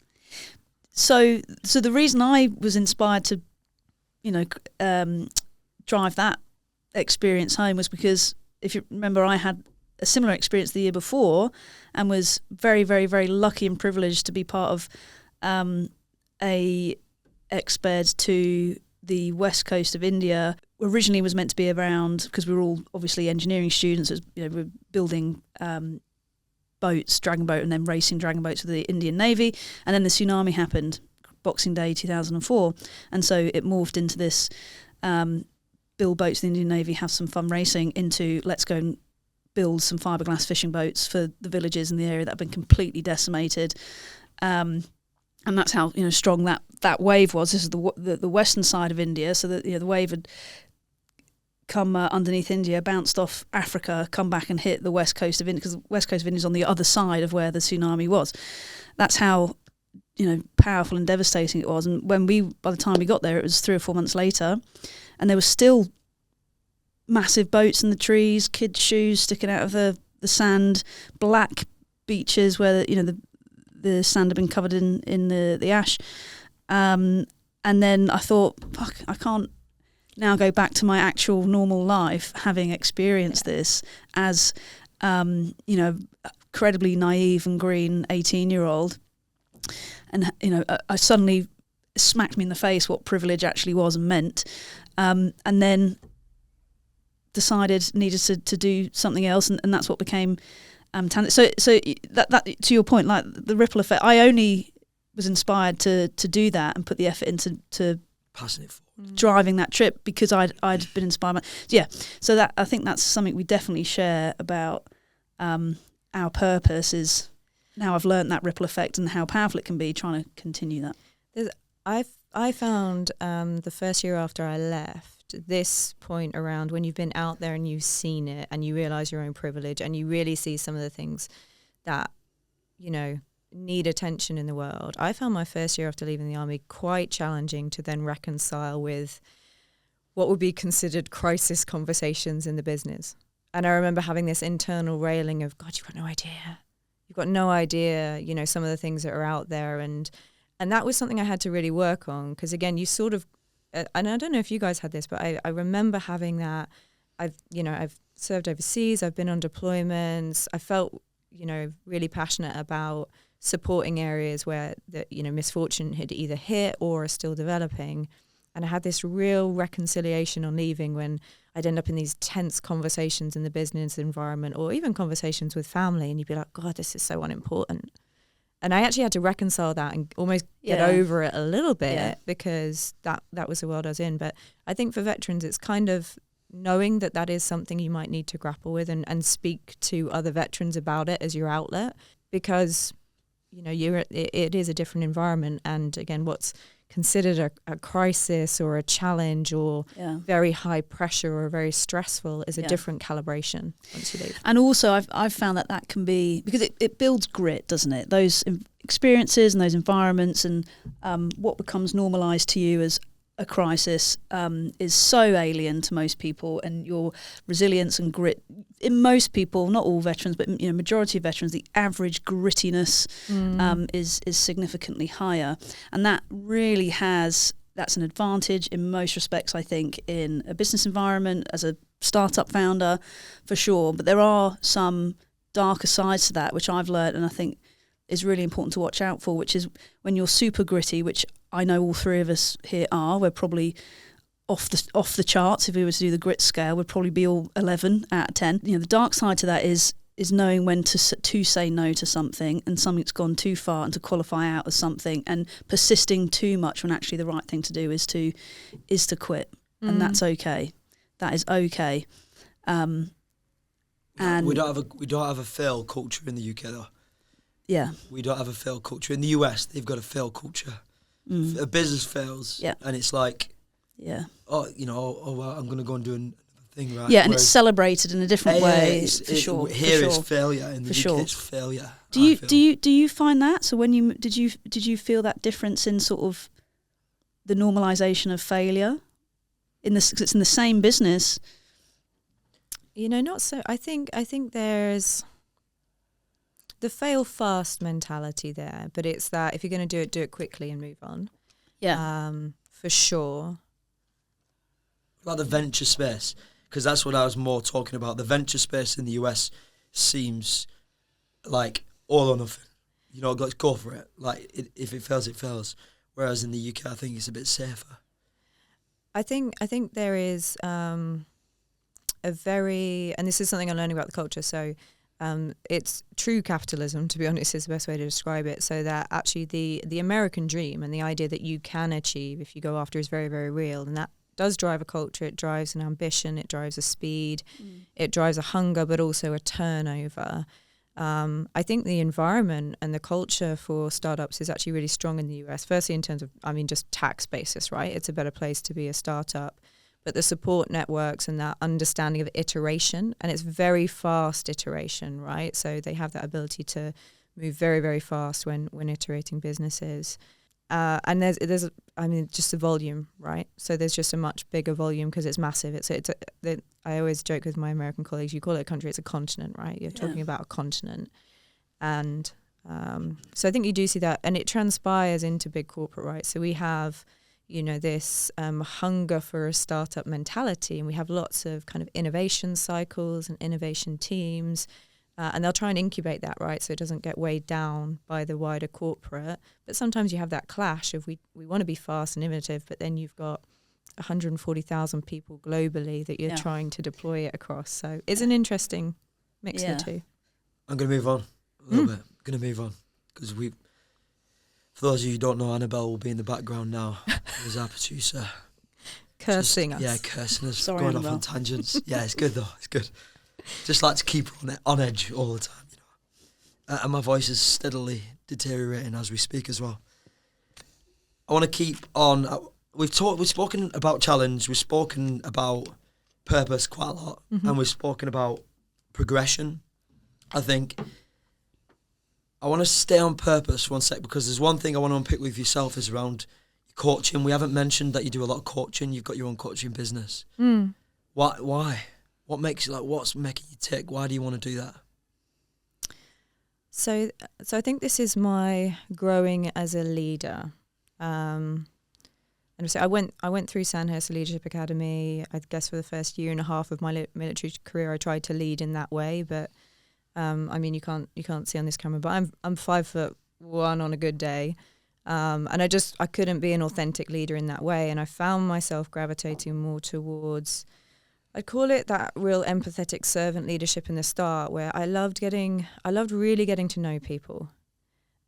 So the reason I was inspired to, drive that experience home was because, if you remember, I had a similar experience the year before and was very, very, very lucky and privileged to be part of a exped to the west coast of India. Originally was meant to be around, because we were all obviously engineering students, we were building boats, dragon boat, and then racing dragon boats with the Indian Navy. And then the tsunami happened, Boxing Day 2004. And so it morphed into this build boats in the Indian Navy, have some fun racing, into let's go and build some fiberglass fishing boats for the villages in the area that have been completely decimated. And that's how strong that wave was. This is the western side of India, so that the wave had come underneath India, bounced off Africa, come back and hit the west coast of India, because the west coast of India is on the other side of where the tsunami was. That's how powerful and devastating it was. And by the time we got there, it was 3 or 4 months later, and there was still massive boats in the trees, kids' shoes sticking out of the sand, black beaches where the sand had been covered in the ash. And then I thought, fuck, I can't now go back to my actual normal life, having experienced this as incredibly naive and green 18-year-old. And I suddenly smacked me in the face what privilege actually was and meant, and then decided needed to do something else, and that's what became so that to your point, like the ripple effect. I only was inspired to do that and put the effort into passing it forward, driving that trip, because I'd been inspired by, so that I think that's something we definitely share about. Our purpose is, now I've learned that ripple effect and how powerful it can be, trying to continue that. I found the first year after I left, this point around when you've been out there and you've seen it and you realise your own privilege and you really see some of the things that, need attention in the world. I found my first year after leaving the army quite challenging to then reconcile with what would be considered crisis conversations in the business. And I remember having this internal railing of, God, you've got no idea. You've got no idea, some of the things that are out there. And that was something I had to really work on, because again, you sort of, and I don't know if you guys had this, but I remember having that. I've served overseas, I've been on deployments. I felt, really passionate about supporting areas where the, misfortune had either hit or are still developing. And I had this real reconciliation on leaving when I'd end up in these tense conversations in the business environment, or even conversations with family, and you'd be like, God, this is so unimportant. And I actually had to reconcile that and almost get over it a little bit, because that was the world I was in. But I think for veterans, it's kind of knowing that is something you might need to grapple with, and speak to other veterans about it as your outlet, because it is a different environment. And again, what's considered a crisis or a challenge or very high pressure or very stressful is a different calibration once you leave. And also I've found that can be, because it builds grit, doesn't it? Those experiences and those environments, and what becomes normalised to you as a crisis is so alien to most people, and your resilience and grit in most people, not all veterans, but majority of veterans, the average grittiness is significantly higher, and that really that's an advantage in most respects, I think, in a business environment, as a startup founder, for sure. But there are some darker sides to that, which I've learned, and I think is really important to watch out for, which is when you're super gritty, which I know all three of us here are. We're probably off the charts. If we were to do the grit scale, we'd probably be all 11 out of 10. The dark side to that is knowing when to say no to something, and something's gone too far, and to qualify out as something, and persisting too much when actually the right thing to do is to quit, and that's okay. That is okay. And we don't have a fail culture in the UK though. Yeah, we don't have a fail culture in the US. They've got a fail culture. A business fails, and it's like, well, I'm going to go and do another thing, right? Yeah, and it's celebrated in a different way, for sure. Here it's failure, in the UK it's failure. Do you find that? So when did you feel that difference in sort of the normalisation of failure? It's in the same business. Not so. I think there's the fail fast mentality there, but it's that if you're going to do it quickly and move on. Yeah. For sure. About the venture space, because that's what I was more talking about. The venture space in the US seems like all or nothing. Let's go for it. Like, if it fails, it fails. Whereas in the UK, I think it's a bit safer. I think there is a very, and this is something I'm learning about the culture, so it's true capitalism, to be honest, is the best way to describe it. So that actually the American dream and the idea that you can achieve if you go after is very, very real. And that does drive a culture. It drives an ambition. It drives a speed. It drives a hunger, but also a turnover. I think the environment and the culture for startups is actually really strong in the US. Firstly, in terms of, just tax basis, right? It's a better place to be a startup. But the support networks and that understanding of iteration, and it's very fast iteration, right? So they have that ability to move very, very fast when iterating businesses. And there's just the volume, right? So there's just a much bigger volume because it's massive. I always joke with my American colleagues, you call it a country, it's a continent, right? You're talking about a continent. And so I think you do see that, and it transpires into big corporate, right? So we have, this hunger for a startup mentality, and we have lots of kind of innovation cycles and innovation teams. And they'll try and incubate that, right, so it doesn't get weighed down by the wider corporate. But sometimes you have that clash of we want to be fast and innovative, but then you've got 140,000 people globally that you're trying to deploy it across. So it's an interesting mix of the two. I'm going to move on a little bit. I'm going to move on because for those of you who don't know, Annabelle will be in the background now. There's our producer. Cursing us. Yeah, cursing us. Sorry, going Annabelle. off on tangents. Yeah, it's good though. It's good. Just like to keep her on edge all the time, and my voice is steadily deteriorating as we speak as well. I want to keep on. We've spoken about challenge. We've spoken about purpose quite a lot, and we've spoken about progression. I think I want to stay on purpose one sec because there's one thing I want to unpick with yourself is around coaching. We haven't mentioned that you do a lot of coaching. You've got your own coaching business. Why? What makes you what's making you tick? Why do you want to do that? So I think this is my growing as a leader. And so I went through Sandhurst Leadership Academy. I guess for the first year and a half of my military career, I tried to lead in that way. But you can't see on this camera, but I'm 5'1" on a good day. And I couldn't be an authentic leader in that way. And I found myself gravitating more towards, I'd call it that real empathetic servant leadership in the start, where I loved really getting to know people.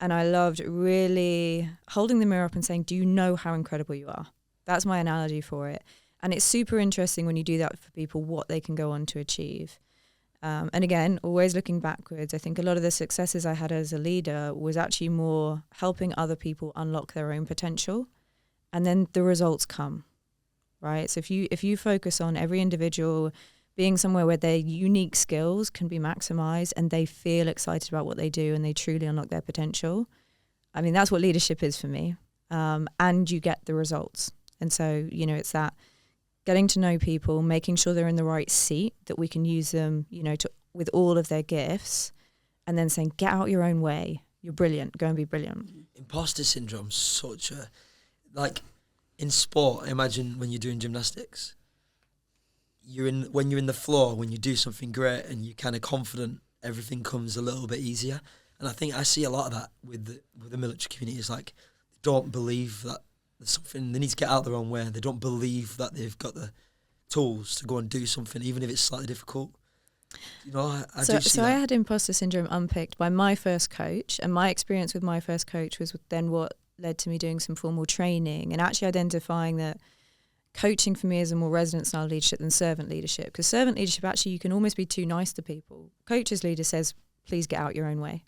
And I loved really holding the mirror up and saying, do you know how incredible you are? That's my analogy for it. And it's super interesting when you do that for people, what they can go on to achieve. And again, always looking backwards, I think a lot of the successes I had as a leader was actually more helping other people unlock their own potential. And then the results come, right? So if you focus on every individual being somewhere where their unique skills can be maximized and they feel excited about what they do and they truly unlock their potential, that's what leadership is for me. And you get the results. And so, it's that getting to know people, making sure they're in the right seat, that we can use them, with all of their gifts, and then saying, get out your own way. You're brilliant. Go and be brilliant. Imposter syndrome, such a, in sport, I imagine when you're doing gymnastics, when you're in the floor, when you do something great and you're kind of confident, everything comes a little bit easier. And I think I see a lot of that with the military community. It's they don't believe that there's something, they need to get out their own way. They don't believe that they've got the tools to go and do something, even if it's slightly difficult. I do see that. I had imposter syndrome unpicked by my first coach, and my experience with my first coach was then what led to me doing some formal training and actually identifying that coaching for me is a more resident style leadership than servant leadership. Because servant leadership, actually, you can almost be too nice to people. Coach's leader says, please get out your own way.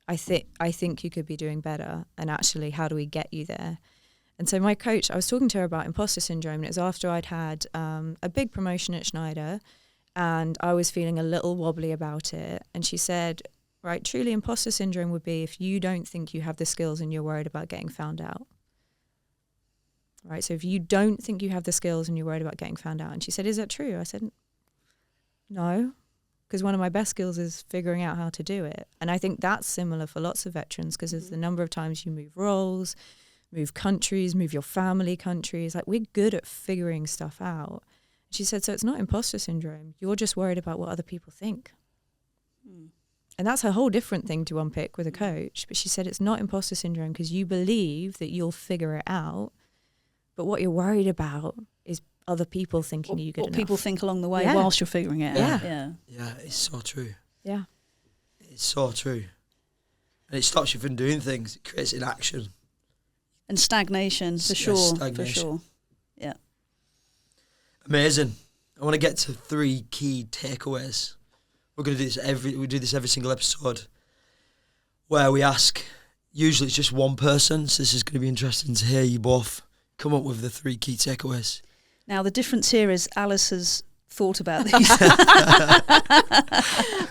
I think you could be doing better, and actually, how do we get you there? And so my coach, I was talking to her about imposter syndrome, and it was after I'd had a big promotion at Schneider, and I was feeling a little wobbly about it. And she said, right, truly imposter syndrome would be if you don't think you have the skills and you're worried about getting found out. Right, so if you don't think you have the skills and you're worried about getting found out. And she said, is that true? I said, no, because one of my best skills is figuring out how to do it. And I think that's similar for lots of veterans, because there's the number of times you move roles, move countries, move your family countries. We're good at figuring stuff out. She said, so it's not imposter syndrome. You're just worried about what other people think. And that's a whole different thing to unpick with a coach. But she said it's not imposter syndrome because you believe that you'll figure it out. But what you're worried about is other people thinking you good enough. What people think along the way whilst you're figuring it out. Yeah, it's so true. Yeah. It's so true. And it stops you from doing things. It creates inaction. And stagnation, for sure. Stagnation. For sure. Yeah. Amazing. I want to get to 3 key takeaways. We're going to do this we do this every single episode, where we ask, usually it's just one person, so this is going to be interesting to hear you both come up with the 3 key takeaways. Now, the difference here is Alice has thought about these.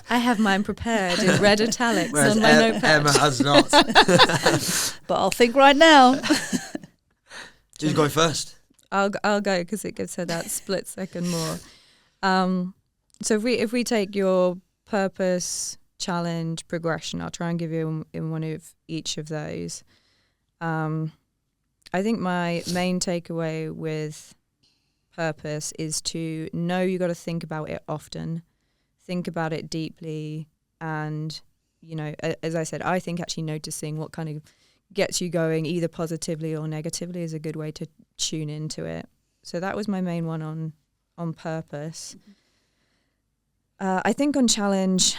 I have mine prepared in red italics Whereas on my notepad. Emma has not. But I'll think right now. Who's going first? I'll go because it gives her that split second more. So if we take your purpose, challenge, progression, I'll try and give you in one of each of those. I think my main takeaway with purpose is to know you got to think about it often, think about it deeply, and as I said, I think actually noticing what kind of gets you going either positively or negatively is a good way to tune into it. So that was my main one on purpose. I think on challenge,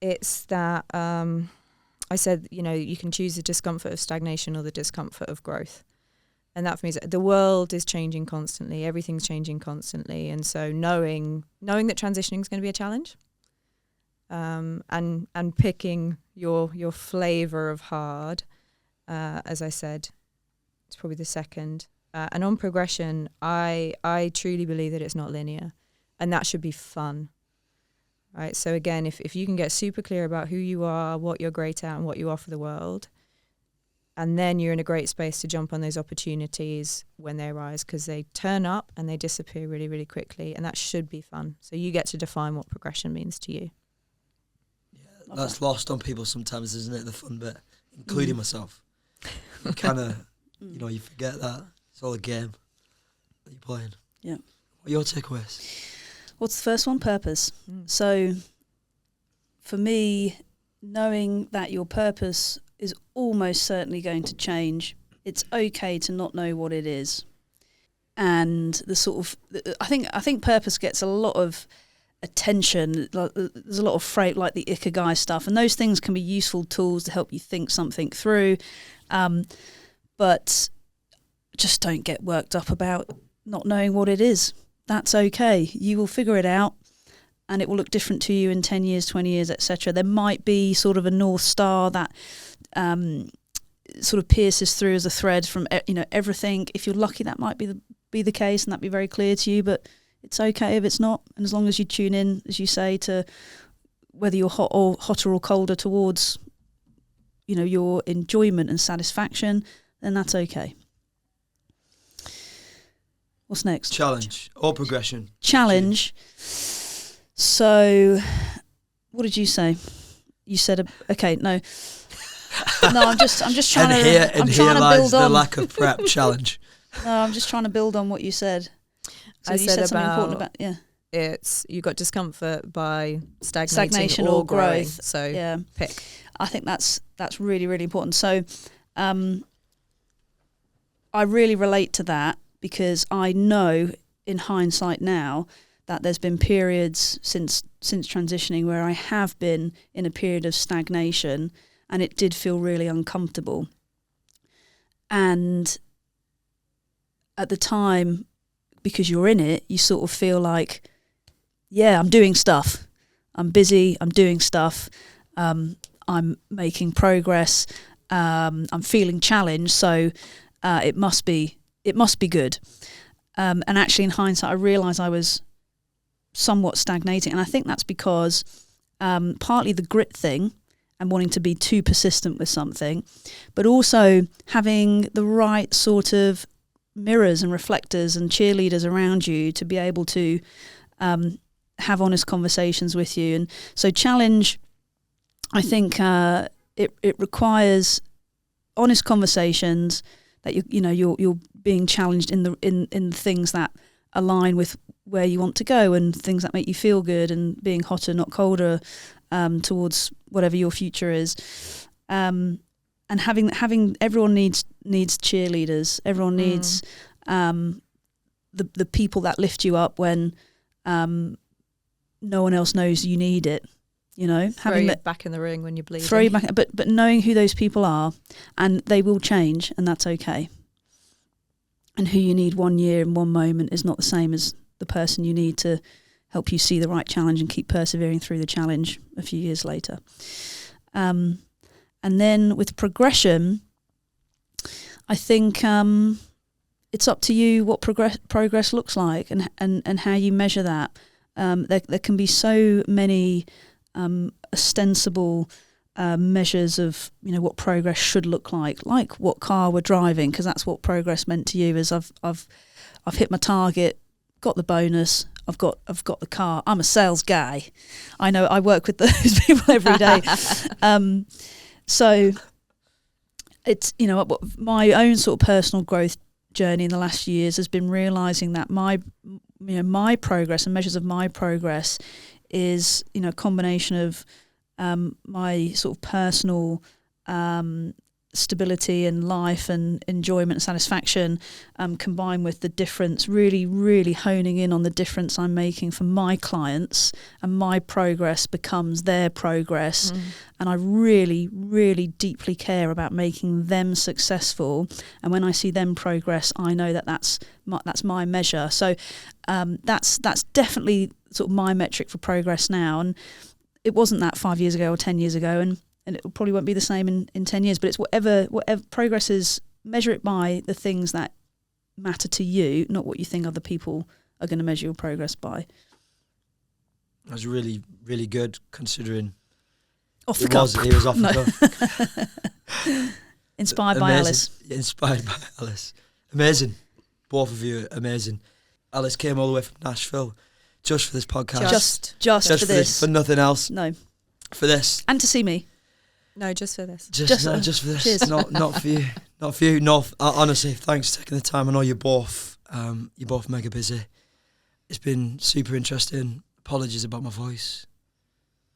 it's that I said, you can choose the discomfort of stagnation or the discomfort of growth. And that for me is the world is changing constantly. Everything's changing constantly. And so knowing that transitioning is going to be a challenge, and picking your flavor of hard, as I said, it's probably the second. And on progression, I truly believe that it's not linear, and that should be fun. Right. So again, if you can get super clear about who you are, what you're great at, and what you offer the world, and then you're in a great space to jump on those opportunities when they arise, because they turn up and they disappear really, really quickly, and that should be fun. So you get to define what progression means to you. Yeah, that's lost on people sometimes, isn't it? The fun bit, including myself. You kind of, you forget that it's all a game that you're playing. Yeah. What are your takeaways? What's the first one? Purpose. So for me, knowing that your purpose is almost certainly going to change, it's okay to not know what it is. And the sort of, I think purpose gets a lot of attention. Like, there's a lot of freight, like the ikigai stuff, and those things can be useful tools to help you think something through. But just don't get worked up about not knowing what it is. That's okay. You will figure it out, and it will look different to you in 10 years, 20 years, etc. There might be sort of a North Star that sort of pierces through as a thread from everything. If you're lucky, that might be the case, and that'd be very clear to you. But it's okay if it's not, and as long as you tune in, as you say, to whether you're hotter or colder towards your enjoyment and satisfaction, then that's okay. What's next? Challenge or progression? Challenge. So, what did you say? You said, okay, no. No, I'm just trying and to. Here lies build the on. lack of prep challenge. No, I'm just trying to build on what you said. So I you said something about, important about it's you got discomfort by stagnation or growth. growing. So yeah, pick. I think that's really, really important. So, I really relate to that, because I know in hindsight now that there's been periods since transitioning where I have been in a period of stagnation, and it did feel really uncomfortable. And at the time, because you're in it, you sort of feel like, yeah, I'm doing stuff. I'm busy, I'm doing stuff. I'm making progress. I'm feeling challenged, so it must be good. And actually, in hindsight, I realised I was somewhat stagnating, and I think that's because partly the grit thing and wanting to be too persistent with something, but also having the right sort of mirrors and reflectors and cheerleaders around you to be able to have honest conversations with you. And so challenge, I think it requires honest conversations, that you're being challenged in the things that align with where you want to go and things that make you feel good, and being hotter, not colder, towards whatever your future is. And having everyone needs cheerleaders. Everyone needs the people that lift you up when no one else knows you need it. Throw you back in the ring when you're bleeding. Throw you back, but knowing who those people are, and they will change, and that's okay. And who you need one year and one moment is not the same as the person you need to help you see the right challenge and keep persevering through the challenge a few years later. And then with progression, I think it's up to you what progress looks like and how you measure that. There can be so many ostensible measures of what progress should look like what car we're driving, because that's what progress meant to you. Is I've hit my target, got the bonus, I've got the car. I'm a sales guy. I know, I work with those people every day. So it's my own sort of personal growth journey in the last few years has been realizing that my progress and measures of my progress is a combination of my sort of personal stability in life and enjoyment and satisfaction, combined with the difference, really honing in on the difference I'm making for my clients, and my progress becomes their progress. And I really deeply care about making them successful, and when I see them progress, I know that that's my measure. So that's definitely sort of my metric for progress now, and it wasn't that 5 years ago or 10 years ago, and it probably won't be the same in 10 years, but it's whatever progress is, measure it by the things that matter to you, not what you think other people are going to measure your progress by. That was really, really good, considering off the cuff. It was off the cuff. Inspired by Alice. Inspired by Alice. Amazing. Both of you, amazing. Alice came all the way from Nashville just for this podcast. Just for this. For nothing else. No. For this. And to see me. No, just for this. Just for this. Cheers. Not for you. Not for you. No, honestly, thanks for taking the time. I know you're both mega busy. It's been super interesting. Apologies about my voice.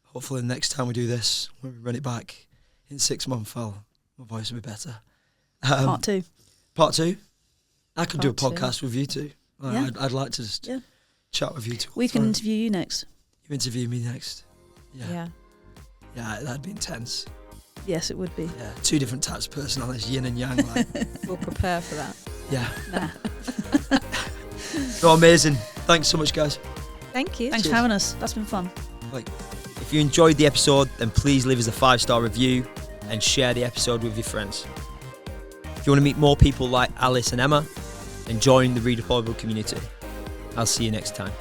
Hopefully next time we do this, when we run it back in 6 months, my voice will be better. Part two. I could do a podcast with you two. Yeah. I'd like to just chat with you two. We can interview you next. You interview me next. Yeah. Yeah, that'd be intense. Yes, it would be. Yeah, 2 different types of personalities, yin and yang. Like. We'll prepare for that. Yeah. Nah. No, amazing. Thanks so much, guys. Thank you. Thanks for having us. That's been fun. If you enjoyed the episode, then please leave us a 5-star review and share the episode with your friends. If you want to meet more people like Alice and Emma, then join the Redeployable community. I'll see you next time.